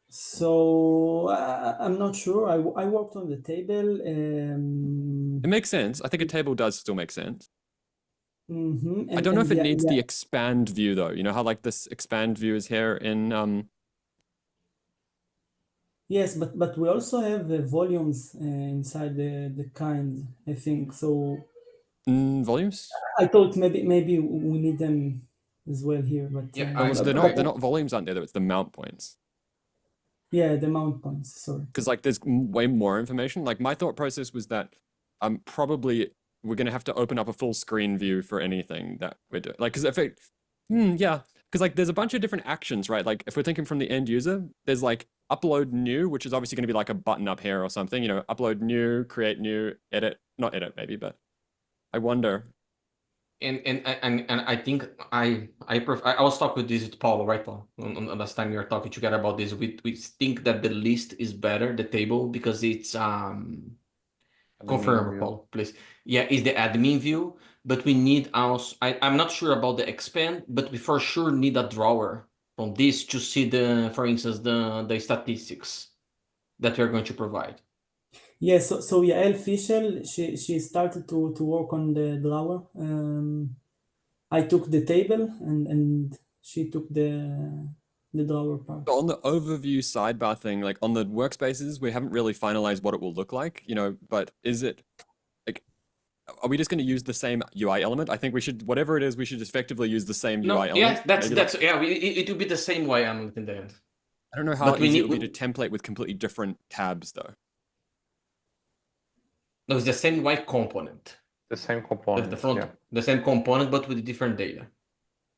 So I'm not sure. I worked on the table. It makes sense. I think a table does still make sense. And, I don't know if it yeah, needs the expand view though. You know how like this expand view is here in Yes, but we also have volumes inside the kind, I think. So volumes? I thought maybe we need them as well here, but Yeah, they're not volumes, aren't they? Though it's the mount points. Yeah, the mount points. Sorry. Because like there's way more information. Like my thought process was that probably we're gonna have to open up a full screen view for anything that we're doing. Like, because if it, yeah, because like there's a bunch of different actions, right? Like if we're thinking from the end user, there's like upload new, which is obviously going to be like a button up here or something. You know, upload new, create new, edit, not edit maybe, but I wonder. And I think I was talking with this with Paulo, right, Paul? On last time we were talking together about this. We think that the list is better, the table, because it's confirm, Paul, please. Yeah, it's the admin view, but we need also I'm not sure about the expand, but we for sure need a drawer from this to see the, for instance, the statistics that we're going to provide. Yeah, so Yael Fischel, she started to work on the drawer. I took the table and she took the drawer part. On the overview sidebar thing, like on the workspaces, we haven't really finalized what it will look like, you know, but is it like, are we just going to use the same UI element? I think we should, whatever it is, we should effectively use the same UI element. Yeah, it will be the same UI element in the end. I don't know how easy it would be to template with completely different tabs though. No, it's the same UI component. The same component. The same component, but with different data.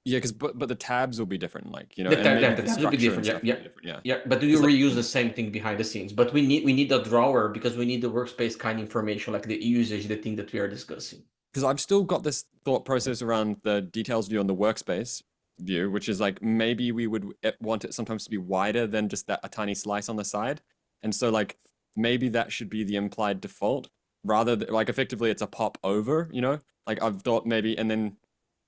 Yeah, because but the tabs will be different, like, you know, The and tab, maybe the the tabs will be structure and different. stuff Yeah, will be different. Yeah. yeah. But do you It's like- reuse the same thing behind the scenes? But we need a drawer because we need the workspace kind of information, like the usage, the thing that we are discussing. Because I've still got this thought process around the details view on the workspace view, which is like maybe we would want it sometimes to be wider than just that a tiny slice on the side. And so like maybe that should be the implied default rather than like effectively it's a pop over, you know? Like I've thought maybe, and then,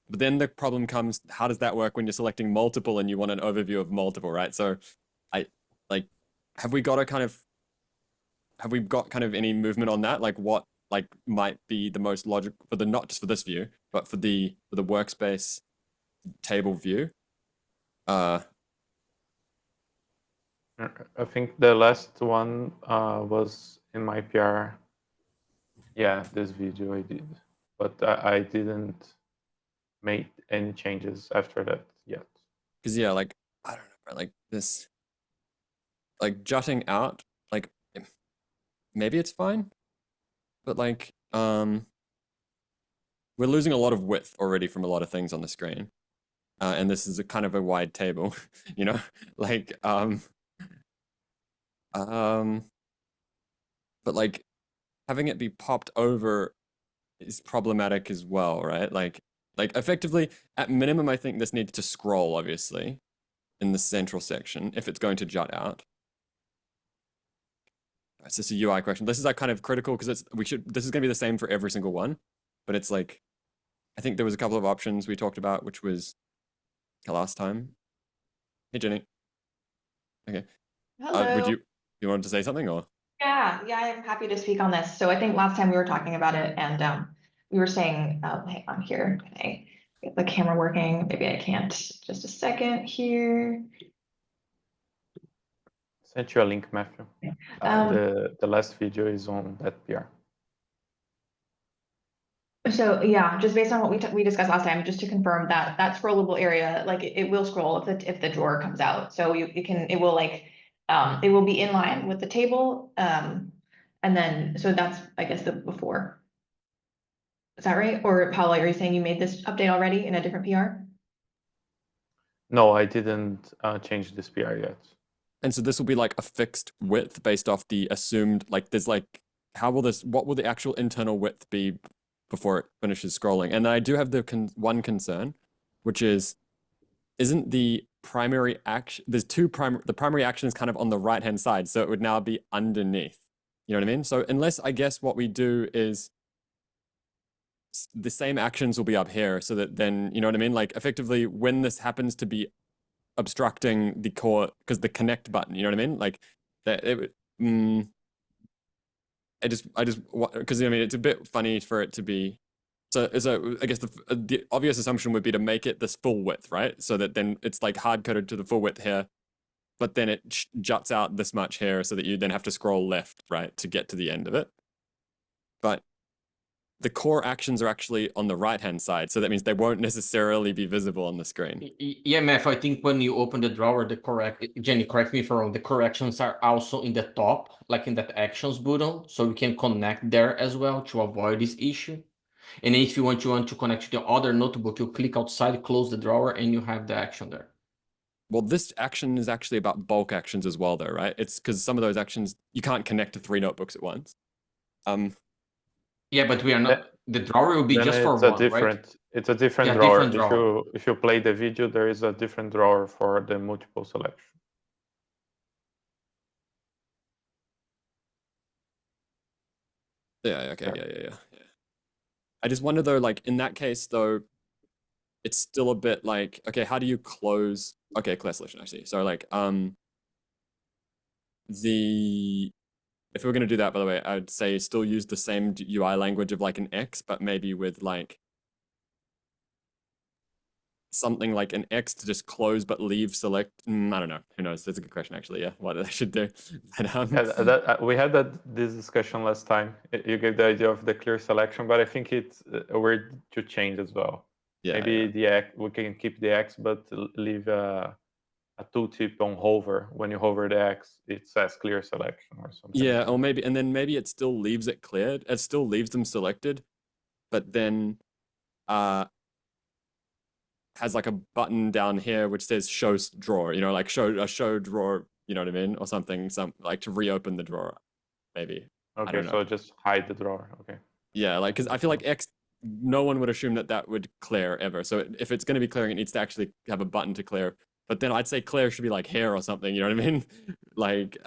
but then the problem comes, how does that work when you're selecting multiple and you want an overview of multiple, right? So I like, have we got kind of any movement on that? Like what like might be the most logical for the, not just for this view, but for the workspace table view? I think the last one was in my PR. Yeah, this video I did, but I didn't make any changes after that yet. Because yeah, like I don't know, like this, like jutting out, like maybe it's fine, but like we're losing a lot of width already from a lot of things on the screen, and this is a kind of a wide table, you know, like but like having it be popped over is problematic as well, right? Like effectively, at minimum, I think this needs to scroll, obviously, in the central section if it's going to jut out. It's just a UI question. This is like kind of critical because this is going to be the same for every single one, but it's like, I think there was a couple of options we talked about, which was the last time. Hey, Jenny. Okay. Hello. You wanted to say something or? Yeah, I'm happy to speak on this. So I think last time we were talking about it and we were saying, hang on here, can I get the camera working? Maybe I can't. Just a second here. Sent you a link, Matthew. The last video is on that PR. So yeah, just based on what we discussed last time, just to confirm that that scrollable area, like it will scroll if the drawer comes out. So it will like it will be in line with the table. And then so that's I guess the before. Is that right? Or Paolo, are you saying you made this update already in a different PR? No, I didn't change this PR yet. And so this will be like a fixed width based off the assumed, like there's like, what will the actual internal width be before it finishes scrolling? And I do have the one concern, which is, isn't the primary action, the primary action is kind of on the right-hand side. So it would now be underneath, you know what I mean? So unless I guess what we do is the same actions will be up here so that then, you know what I mean? Like effectively when this happens to be obstructing the core, because the connect button, you know what I mean? Like that I just because I mean it's a bit funny for it to be so I guess the obvious assumption would be to make it this full width, right? So that then it's like hard coded to the full width here, but then it juts out this much here so that you then have to scroll left, right, to get to the end of it. But the core actions are actually on the right-hand side. So that means they won't necessarily be visible on the screen. Yeah, Matt, I think when you open the drawer, Jenny, correct me if I'm wrong, the corrections are also in the top, like in that actions button. So we can connect there as well to avoid this issue. And if you want to connect to the other notebook, you click outside, close the drawer, and you have the action there. Well, this action is actually about bulk actions as well, though, right? It's because some of those actions, you can't connect to 3 notebooks at once. Yeah, but we are not. The drawer will be Then just for it's one, different, right? It's a different Yeah, drawer. different drawer. If you play the video, there is a different drawer for the multiple selection. Yeah. Okay. Yeah. I just wonder though, like in that case though, it's still a bit like, okay, how do you close? Okay, clear solution. I see. So like, if we're gonna do that, by the way, I'd say still use the same UI language of like an X, but maybe with like something like an X to just close but leave select. I don't know. Who knows? That's a good question actually. Yeah, what I should do. But, we had this discussion last time. You gave the idea of the clear selection, but I think it's weird to change as well. Yeah, maybe the X, we can keep the X, but leave a tooltip on hover. When you hover the X, it says clear selection or something. Yeah, or maybe, and then maybe it still leaves it cleared. It still leaves them selected, but then has like a button down here which says show drawer, you know, like show drawer, you know what I mean, or something, like to reopen the drawer, maybe. Okay, so just hide the drawer. Okay. Yeah, like because I feel like X, no one would assume that would clear ever. So if it's going to be clearing, it needs to actually have a button to clear. But then I'd say clear should be like here or something. You know what I mean? Like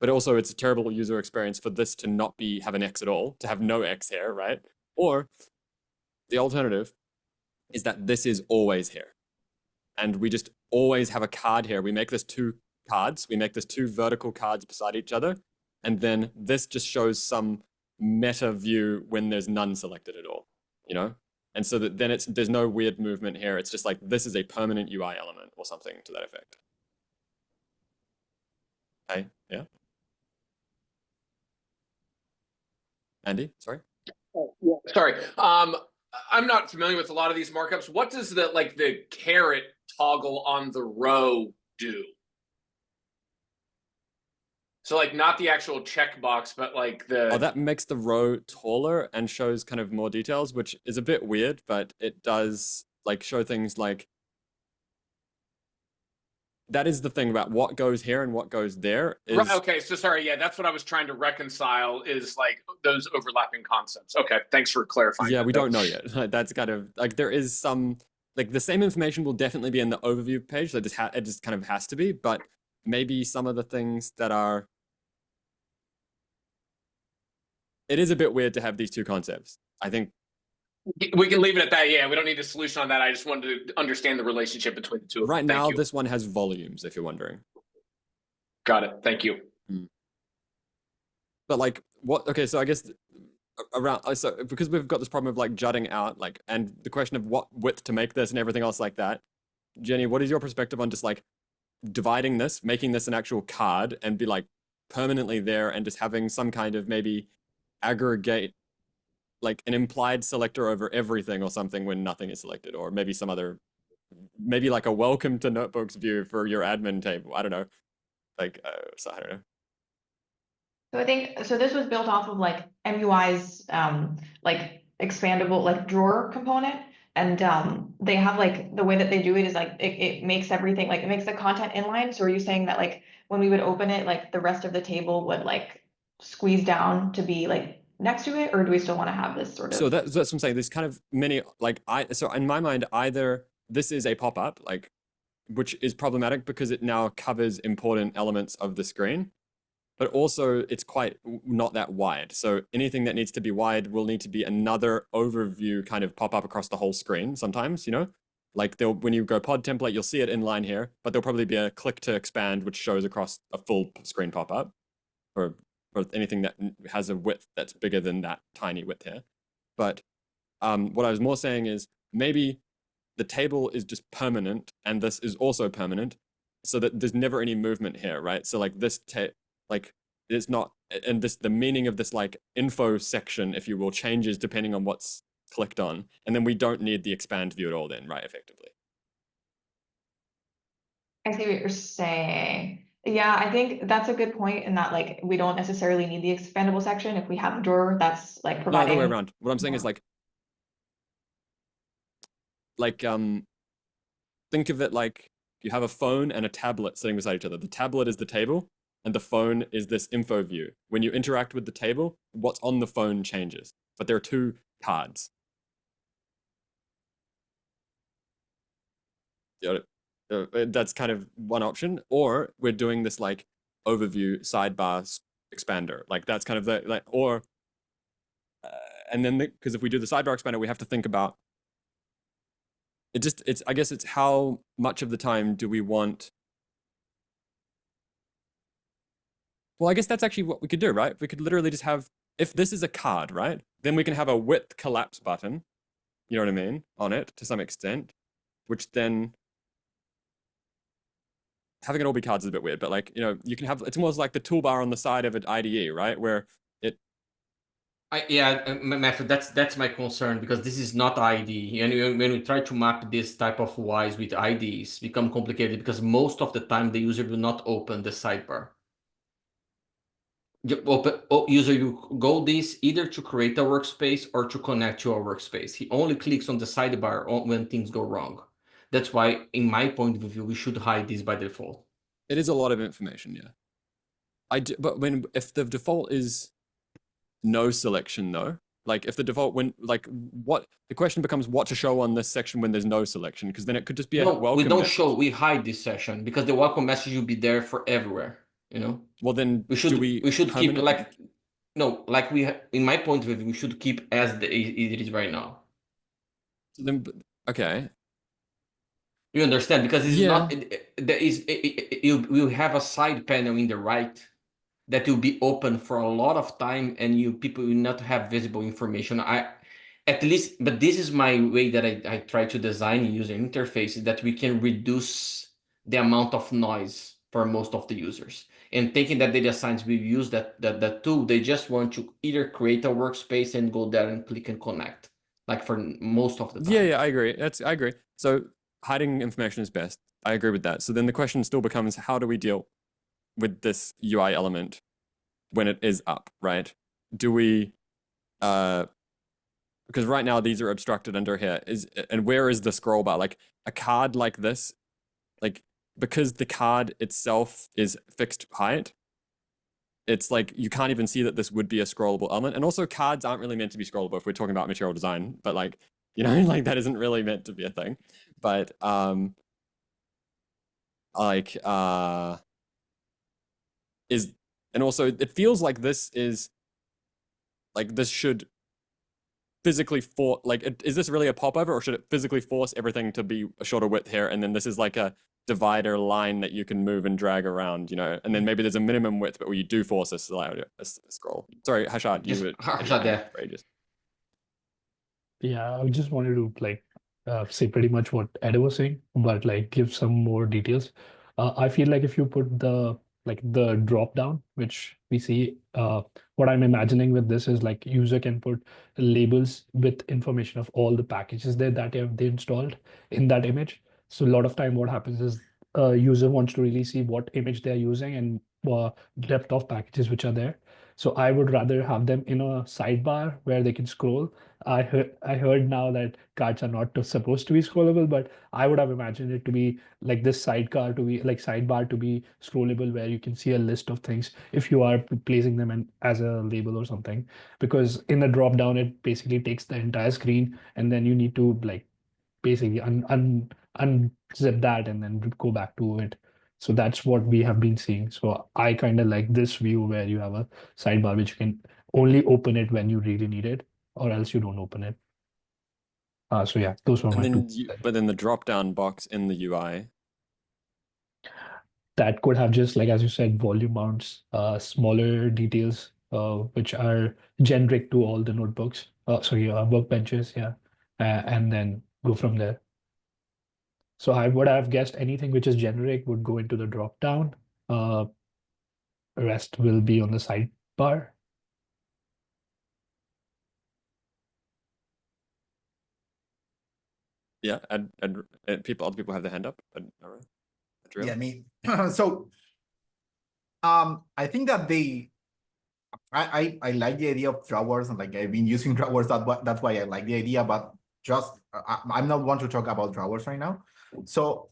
but also it's a terrible user experience for this to not have an X at all, to have no X here, right? Or the alternative is that this is always here. And we just always have a card here. We make this 2 cards. We make this 2 vertical cards beside each other. And then this just shows some meta view when there's none selected at all, you know? And so that then there's no weird movement here. It's just like, this is a permanent UI element or something to that effect. Okay, yeah. Andy, sorry. Oh, yeah, sorry. I'm not familiar with a lot of these markups. What does the caret toggle on the row do? So like not the actual checkbox, but like the... Oh, that makes the row taller and shows kind of more details, which is a bit weird, but it does like show things like... That is the thing about what goes here and what goes there. Right, okay, so sorry, yeah, that's what I was trying to reconcile, is like those overlapping concepts. Okay, thanks for clarifying. Yeah, we don't know yet. That's kind of like, there is some, like the same information will definitely be in the overview page. That it just kind of has to be, but maybe some of the things that are... It is a bit weird to have these 2 concepts. I think we can leave it at that. Yeah, we don't need a solution on that. I just wanted to understand the relationship between the 2 of them. Right now, this one has volumes, if you're wondering. Got it. Thank you. But like, what? Okay, so I guess around, so because we've got this problem of like jutting out, like, and the question of what width to make this and everything else like that. Jenny, what is your perspective on just like dividing this, making this an actual card and be like permanently there, and just having some kind of maybe aggregate, like an implied selector over everything or something when nothing is selected, or maybe some other, maybe like a welcome to notebooks view for your admin table. I don't know. Like, so I don't know. So I think, so this was built off of like MUI's like expandable like drawer component. And they have like, the way that they do it is like, it makes everything, like it makes the content inline. So are you saying that like when we would open it, like the rest of the table would like squeeze down to be like next to it, or do we still want to have this sort of... So that's what I'm saying. There's kind of many, like, so in my mind, either this is a pop-up, like, which is problematic because it now covers important elements of the screen, but also it's quite not that wide. So anything that needs to be wide will need to be another overview kind of pop up across the whole screen sometimes, you know? Like when you go pod template, you'll see it in line here, but there'll probably be a click to expand, which shows across a full screen pop-up, or anything that has a width that's bigger than that tiny width here. But what I was more saying is maybe the table is just permanent and this is also permanent, so that there's never any movement here, right? So like this, like it's not, and the meaning of this like info section, if you will, changes depending on what's clicked on. And then we don't need the expand view at all then, right, effectively. I see what you're saying. Yeah, I think that's a good point in that like we don't necessarily need the expandable section if we have a drawer that's like providing... No, other way around. What I'm saying is like think of it like you have a phone and a tablet sitting beside each other. The tablet is the table and the phone is this info view. When you interact with the table, what's on the phone changes, but there are 2 cards. That's kind of one option. Or we're doing this like overview sidebar expander. Like that's kind of the like, or and then because if we do the sidebar expander, we have to think about it. It's I guess it's how much of the time do we want... Well, I guess that's actually what we could do, right? We could literally just have, if this is a card, right? Then we can have a width collapse button, you know what I mean, on it to some extent, which then... Having it all be cards is a bit weird, but like, you know, you can have, it's almost like the toolbar on the side of an IDE, right? Where it... Matthew, that's my concern, because this is not IDE. And when we try to map this type of UIs with IDEs, become complicated because most of the time the user will not open the sidebar. User, you go this either to create a workspace or to connect to a workspace. He only clicks on the sidebar when things go wrong. That's why, in my point of view, we should hide this by default. It is a lot of information, yeah. But if the default is no selection though, like if the default the question becomes what to show on this section when there's no selection, because then it could just be a welcome we don't message. show, we hide this section because the welcome message will be there for everywhere, you know? Well, then we should keep like, no, like in my point of view, we should keep as it is right now. So then, okay. You understand? Because it's not, there is, you will have a side panel in the right that will be open for a lot of time, and people will not have visible information. At least, but this is my way that I try to design a user interface, that we can reduce the amount of noise for most of the users. And taking that data science, we use that tool, they just want to either create a workspace and go there and click and connect, like for most of the time. Yeah, I agree. I agree. So hiding information is best. I agree with that. So then the question still becomes, how do we deal with this UI element when it is up, right? Do we, because right now these are abstracted under here, and where is the scroll bar? Like a card like this, like because the card itself is fixed height, it's like you can't even see that this would be a scrollable element. And also cards aren't really meant to be scrollable if we're talking about material design, but like, you know, like that isn't really meant to be a thing. But and also it feels like this is like this should physically is this really a popover, or should it physically force everything to be a shorter width here, and then this is like a divider line that you can move and drag around, you know, and then maybe there's a minimum width, but where you do force a scroll. Sorry, Hashad, you were Hashad there for ages. Yeah, I just wanted to like say pretty much what Ed was saying, but like give some more details. I feel like if you put the drop down, which we see, what I'm imagining with this is like user can put labels with information of all the packages that they installed in that image. So a lot of time what happens is user wants to really see what image they're using and depth of packages which are there. So I would rather have them in a sidebar where they can scroll. I heard now that cards are not supposed to be scrollable, but I would have imagined it to be like this sidebar to be scrollable, where you can see a list of things if you are placing them as a label or something. Because in the drop down, it basically takes the entire screen, and then you need to like basically unzip that and then go back to it. So that's what we have been seeing. So I kind of like this view where you have a sidebar which you can only open it when you really need it, or else you don't open it. So yeah, those were my two. But then the drop down box in the UI, that could have just, like as you said, volume mounts, smaller details, which are generic to all the notebooks. Workbenches, yeah, and then go from there. So I would have guessed anything which is generic would go into the drop down. Rest will be on the sidebar. yeah, and other people have their hand up. Yeah, me. So, I think that I like the idea of drawers, and like I've been using drawers. That's why I like the idea. But just I'm not want to talk about drawers right now. So,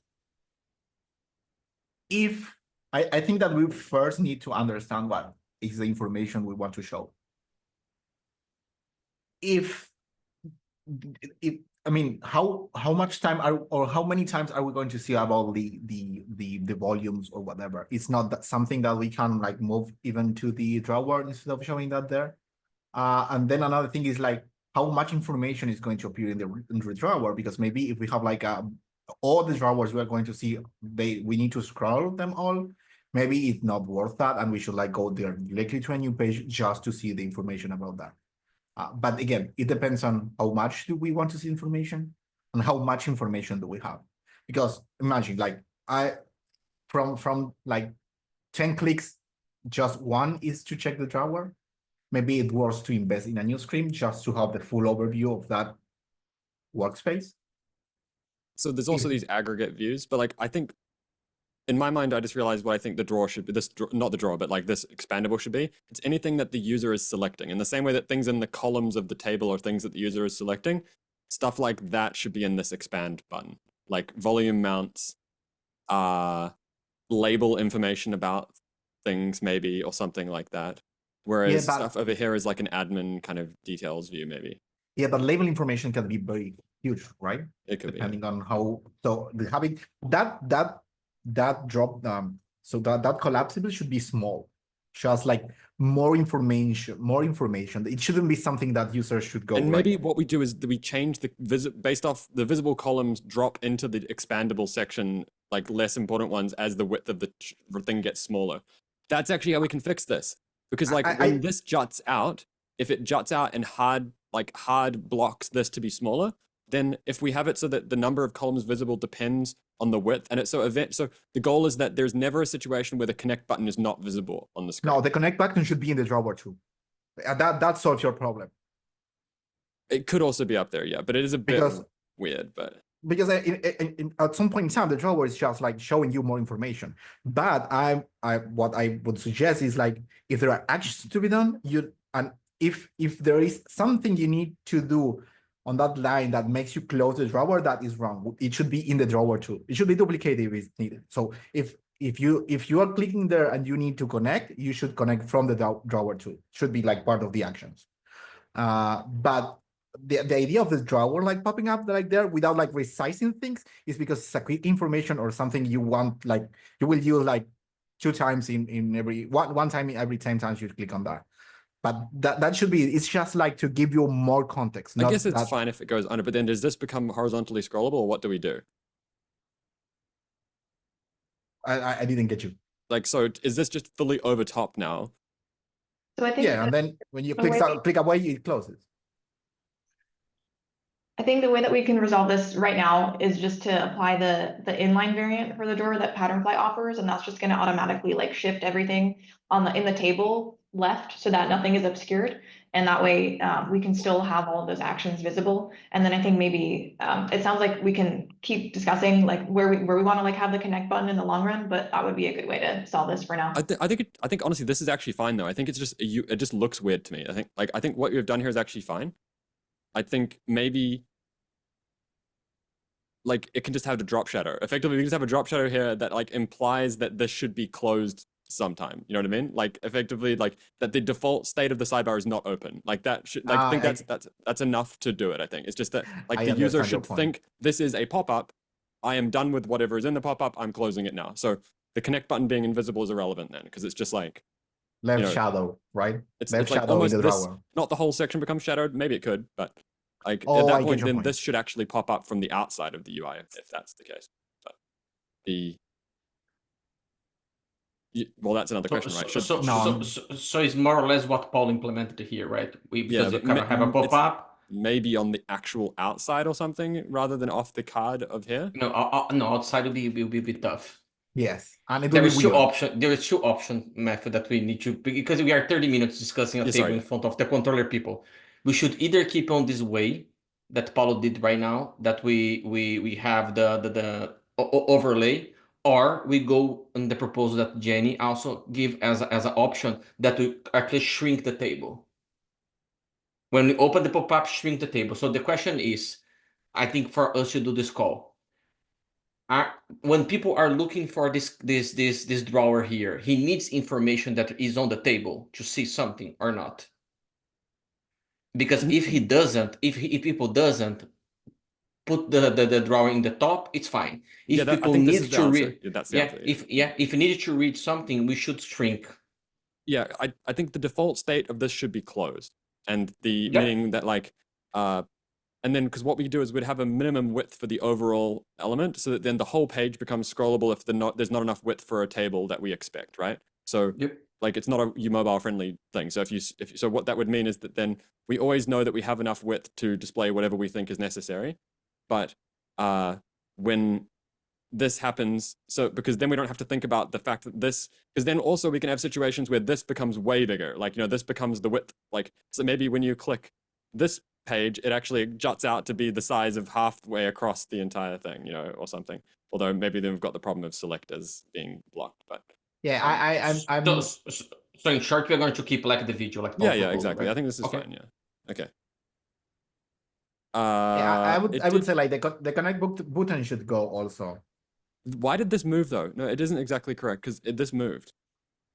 if I think that we first need to understand what is the information we want to show. If I mean, how much time or how many times are we going to see about the volumes or whatever? It's not that something that we can like move even to the drawer instead of showing that there. And then another thing is like how much information is going to appear in the drawer, because maybe if we have like all the drawers we are going to see, we need to scroll them all. Maybe it's not worth that, and we should like go there directly to a new page just to see the information about that. But again, it depends on how much do we want to see information and how much information do we have. Because imagine like from like 10 clicks, just one is to check the drawer. Maybe it works to invest in a new screen just to have the full overview of that workspace. So there's also these aggregate views, but like I think in my mind, I just realized what I think the drawer should be. Not the drawer, but like this expandable should be. It's anything that the user is selecting. In the same way that things in the columns of the table are things that the user is selecting, stuff like that should be in this expand button. Like volume mounts, label information about things maybe, or something like that. Whereas stuff over here is like an admin kind of details view maybe. Yeah, but label information can be very huge, right? It could Depending be. on how, so having that drop so that collapsible should be small, just like more information. It shouldn't be something that users should go. And right? maybe what we do is that we change the based off the visible columns, drop into the expandable section, like less important ones, as the width of the thing gets smaller. That's actually how we can fix this. Because like when this juts out, if it juts out and hard blocks this to be smaller, then if we have it so that the number of columns visible depends on the width, and it's so the goal is that there's never a situation where the connect button is not visible on the screen. No, the connect button should be in the drawer too. That solves your problem. It could also be up there, yeah, but it is a bit weird. But because at some point in time, the drawer is just like showing you more information. But what I would suggest is like if there are actions to be done, if there is something you need to do on that line that makes you close the drawer, that is wrong. It should be in the drawer too. It should be duplicated if it's needed. So if you are clicking there and you need to connect, you should connect from the drawer too. It should be like part of the actions. But the idea of the drawer like popping up like there without like resizing things is because it's a quick information or something you want, like you will use like 2 times in every one time in every 10 times you click on that. But that should be, it's just like to give you more context. I guess it's fine if it goes under, but then does this become horizontally scrollable, or what do we do? I didn't get you. Like, so is this just fully over top now? So I think and then when you click away, it closes. I think the way that we can resolve this right now is just to apply the inline variant for the drawer that Patternfly offers, and that's just going to automatically like shift everything in the table left so that nothing is obscured, and that way we can still have all of those actions visible. And then I think maybe it sounds like we can keep discussing like where we want to like have the connect button in the long run, but that would be a good way to solve this for now. I think honestly this is actually fine though. I think it's just it just looks weird to me. I think what you've done here is actually fine. I think maybe like it can just have the drop shadow. Effectively, we just have a drop shadow here that like implies that this should be closed sometime. You know what I mean? Like effectively, like that the default state of the sidebar is not open. Like that should like I think that's enough to do it. I think it's just that like the user should think this is a pop-up. I am done with whatever is in the pop-up. I'm closing it now. So the connect button being invisible is irrelevant then, because it's just like left shadow, right? It's left like shadow almost in the this, drawer. not the whole section becomes shadowed. Maybe it could, but like at that point, then this should actually pop up from the outside of the UI if that's the case. But well, that's another question, right? So it's more or less what Paul implemented here, right? Because you kind of have a pop-up. Maybe on the actual outside or something rather than off the card of here. No, outside will be a bit tough. Yes, and there is two option method that we need to, because we are 30 minutes discussing a table in front of the controller people. We should either keep on this way that Paulo did right now, that we have the overlay, or we go on the proposal that Jenny also give as an option that we actually shrink the table. When we open the pop-up, shrink the table. So the question is, I think for us to do this call, when people are looking for this drawer here, he needs information that is on the table to see something or not. Because if he doesn't, if people doesn't put the drawer in the top, it's fine. If people need to read, if you need to read something, we should shrink. Yeah, I think the default state of this should be closed, and the meaning that like and then because what we do is we'd have a minimum width for the overall element, so that then the whole page becomes scrollable if there's not enough width for a table that we expect, right? So like it's not a mobile friendly thing. So so what that would mean is that then we always know that we have enough width to display whatever we think is necessary. But when this happens, so because then we don't have to think about the fact that this, because then also we can have situations where this becomes way bigger. Like, you know, this becomes the width. Like, so maybe when you click this page, it actually juts out to be the size of halfway across the entire thing, you know, or something. Although maybe they've got the problem of selectors being blocked, but Yeah, I'm So in short, we're going to keep like the video, like yeah, Paul proposed, exactly. right? I think this is Okay. fine. Yeah. Okay. yeah, I would it did- say like the connect button should go also. Why did this move though? No, it isn't exactly correct because this moved.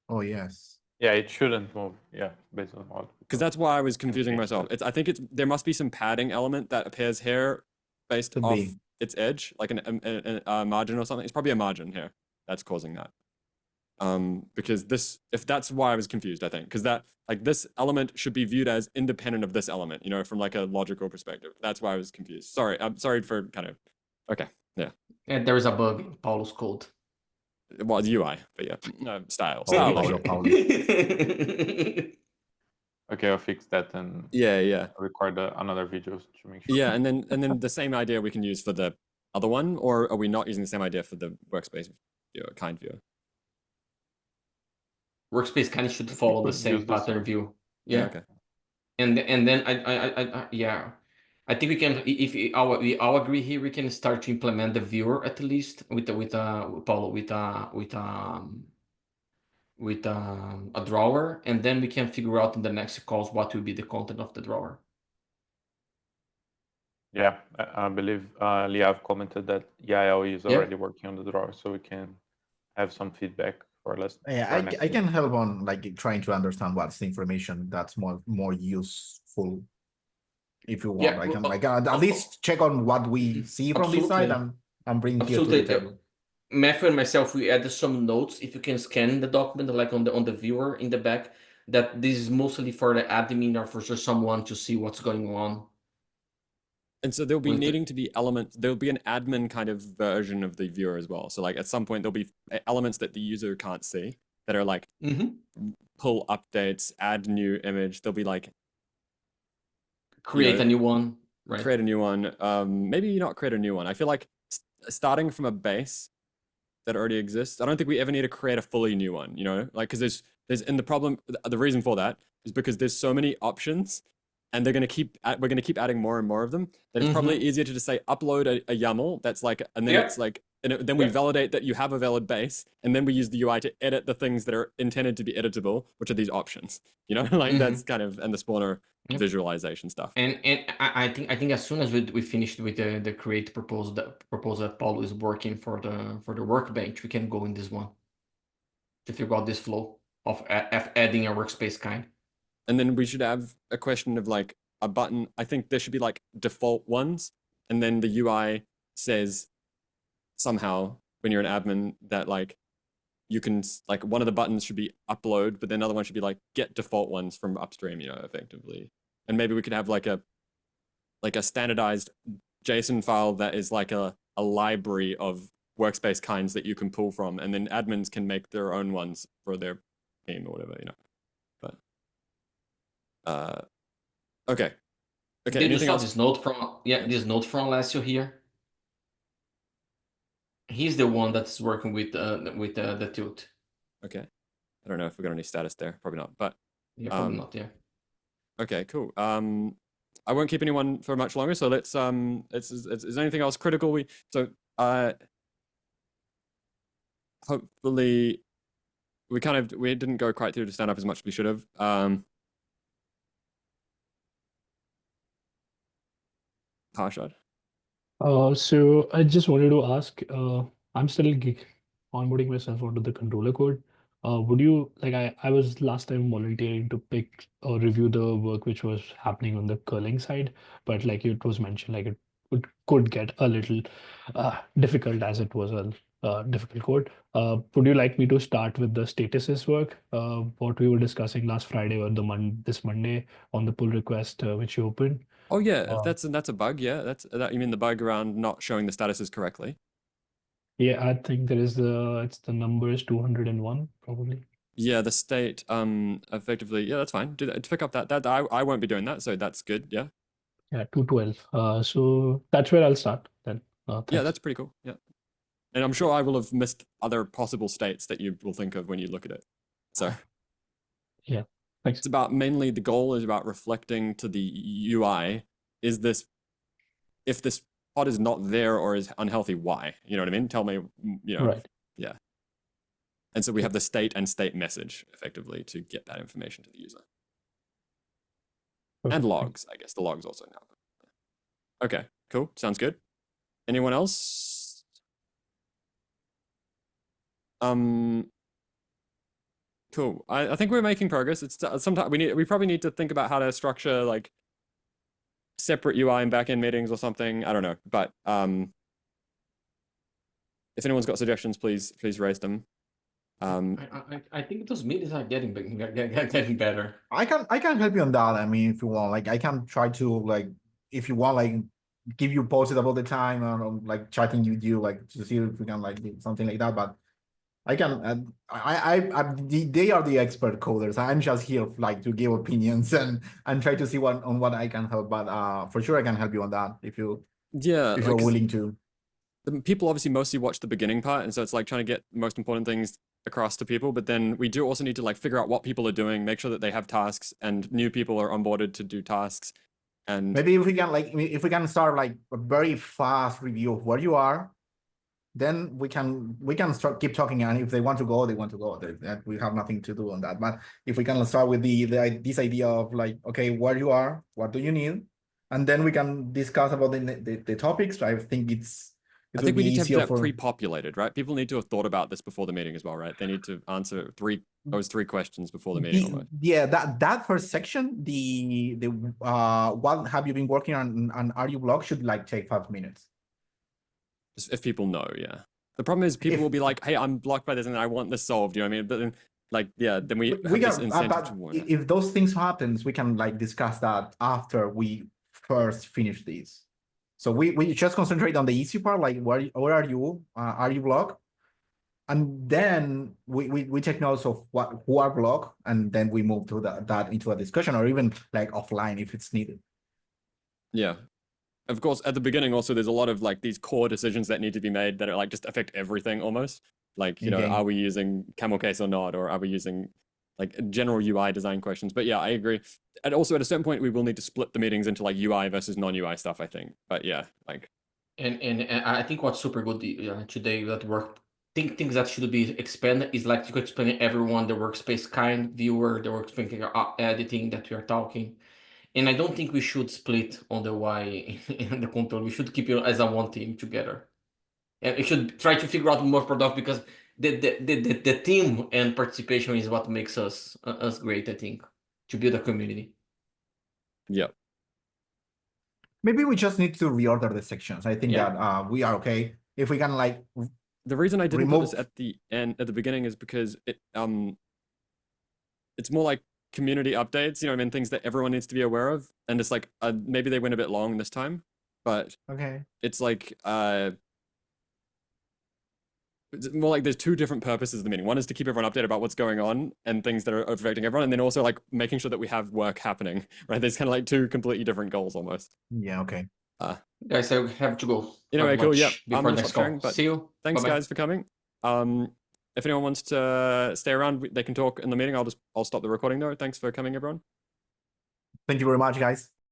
Oh yes. Yeah, it shouldn't move. Yeah, based on what. Because that's why I was confusing change myself. that. I think there must be some padding element that appears here based Could off be. its edge, like a margin or something. It's probably a margin here that's causing that. Because if that's why I was confused, I think, because that like this element should be viewed as independent of this element, you know, from like a logical perspective. That's why I was confused. Sorry, I'm sorry for kind of. Okay, yeah. And there is a bug in Paulo's code. Well, it's UI, but yeah, no, style Paulo, language. Paulo. Okay, I'll fix that and Yeah. record another video to make sure. Yeah, and then the same idea we can use for the other one, or are we not using the same idea for the workspace viewer, kind viewer? Workspace kind of should follow the could same use this pattern one. view. Yeah. Yeah. Okay. And then yeah, I think we can, if we all agree here, we can start to implement the viewer at least with Paulo with a drawer, and then we can figure out in the next calls what will be the content of the drawer. Yeah, I believe Liav commented that Yael is already working on the drawer, so we can have some feedback for less. Yeah, I can help on like trying to understand what's the information that's more useful. If you want, Yeah, I can at least check on what we see from this side and bring here to the table. Matthew and myself, we added some notes. If you can scan the document, like on the viewer in the back, that this is mostly for the admin or for just someone to see what's going on. And so there'll be needing to be elements. There'll be an admin kind of version of the viewer as well. So like at some point there'll be elements that the user can't see that are like pull updates, add new image. There'll be like create a new one. Right. Create a new one. Maybe not create a new one. I feel like starting from a base that already exists. I don't think we ever need to create a fully new one. You know, like because there's and the reason for that is because there's so many options. And we're going to keep adding more and more of them. That it's probably easier to just say upload a YAML that's like, and then it's like, and then we validate that you have a valid base, and then we use the UI to edit the things that are intended to be editable, which are these options. You know, like that's kind of and the spawner visualization stuff. And I think as soon as we finished with the create proposal that Paulo is working for the workbench, we can go in this one to figure out this flow of adding a workspace kind. And then we should have a question of like a button. I think there should be like default ones. And then the UI says somehow when you're an admin that like you can like one of the buttons should be upload, but then another one should be like get default ones from upstream, you know, effectively. And maybe we could have like a standardized JSON file that is like a library of workspace kinds that you can pull from. And then admins can make their own ones for their team or whatever, you know. Okay. Did you saw this note from Alessio here? He's the one that's working with the tilt. Okay. I don't know if we got any status there. Probably not. But yeah, probably not. Yeah. Okay. Cool. I won't keep anyone for much longer. So let's is there anything else critical? Hopefully we didn't go quite through the stand up as much as we should have. Harshad. So I just wanted to ask, I'm still onboarding myself onto the controller code. Would you like I was last time volunteering to pick or review the work which was happening on the curling side, but like it was mentioned, like it could get a little difficult as it was a difficult code. Would you like me to start with the statuses work? What we were discussing last Friday or this Monday on the pull request which you opened? Oh yeah, if that's a bug, yeah. That's you mean the bug around not showing the statuses correctly? Yeah, I think there is it's the number is 201 probably. Yeah, the state effectively, yeah, that's fine. To pick up that I won't be doing that, so that's good, yeah. Yeah, 212. So that's where I'll start then. Yeah, that's pretty cool. Yeah. And I'm sure I will have missed other possible states that you will think of when you look at it. So yeah, thanks. It's about mainly the goal is about reflecting to the UI is this, if this pod is not there or is unhealthy, why? You know what I mean? Tell me, you know, Right. yeah. And so we have the state and state message effectively to get that information to the user. And Perfect. logs, I guess the logs also now. Okay, cool. Sounds good. Anyone else? Cool. I think we're making progress. It's sometimes we probably need to think about how to structure like separate UI and backend meetings or something. I don't know, but if anyone's got suggestions, please raise them. I think those meetings are getting better. I can help you on that. I mean, if you want, like, I can try to, like, if you want, like, give you posted about the time or like chatting with you, like, to see if we can like do something like that. But I can, they are the expert coders. I'm just here like to give opinions and try to see what I can help. But for sure I can help you on that if you're willing to. The people obviously mostly watch the beginning part, and so it's like trying to get the most important things across to people. But then we do also need to like figure out what people are doing, make sure that they have tasks, and new people are onboarded to do tasks. And maybe if we can start like a very fast review of where you are, then we can keep talking, and if they want to go, they want to go. We have nothing to do on that. But if we can start with this idea of like, okay, where you are, what do you need, and then we can discuss about the topics. I think I think we need to have that pre-populated, right? People need to have thought about this before the meeting as well, right? They need to answer those three questions before the meeting. Yeah, that first section, the what have you been working on, and are you blocked, should like take 5 minutes. If people know, yeah. The problem is people will be like, hey, I'm blocked by this and I want this solved, you know what I mean? But then, like, yeah, then we have this incentive to warn. If those things happens, we can like discuss that after we first finish these. So we just concentrate on the easy part, like where are you? Are you blocked? And then we take notes of who are blocked, and then we move to that into a discussion, or even like offline if it's needed. Yeah. Of course, at the beginning also there's a lot of like these core decisions that need to be made that are like just affect everything almost. Like, you know, are we using camel case or not? Or are we using like general UI design questions? But yeah, I agree. And also at a certain point, we will need to split the meetings into like UI versus non-UI stuff, I think. But yeah, like. And I think what's super good today that worked, things that should be expanded is like you could explain everyone the workspace kind viewer, the workspace editing that we are talking. And I don't think we should split on the UI and the control. We should keep it as a one team together. And we should try to figure out more product, because the team and participation is what makes us great, I think, to build a community. Yeah. Maybe we just need to reorder the sections. I think that we are okay. If we can like. The reason I didn't put this at the beginning is because it's more like community updates, you know what I mean? Things that everyone needs to be aware of. And it's like, maybe they went a bit long this time, but it's like, it's more like there's two different purposes of the meeting. One is to keep everyone updated about what's going on and things that are affecting everyone. And then also like making sure that we have work happening, right? There's kind of like two completely different goals almost. Yeah, okay. Guys, I have to go. Anyway, cool, yeah. Before next call. See you. Thanks guys for coming. If anyone wants to stay around, they can talk in the meeting. I'll stop the recording though. Thanks for coming, everyone. Thank you very much, guys.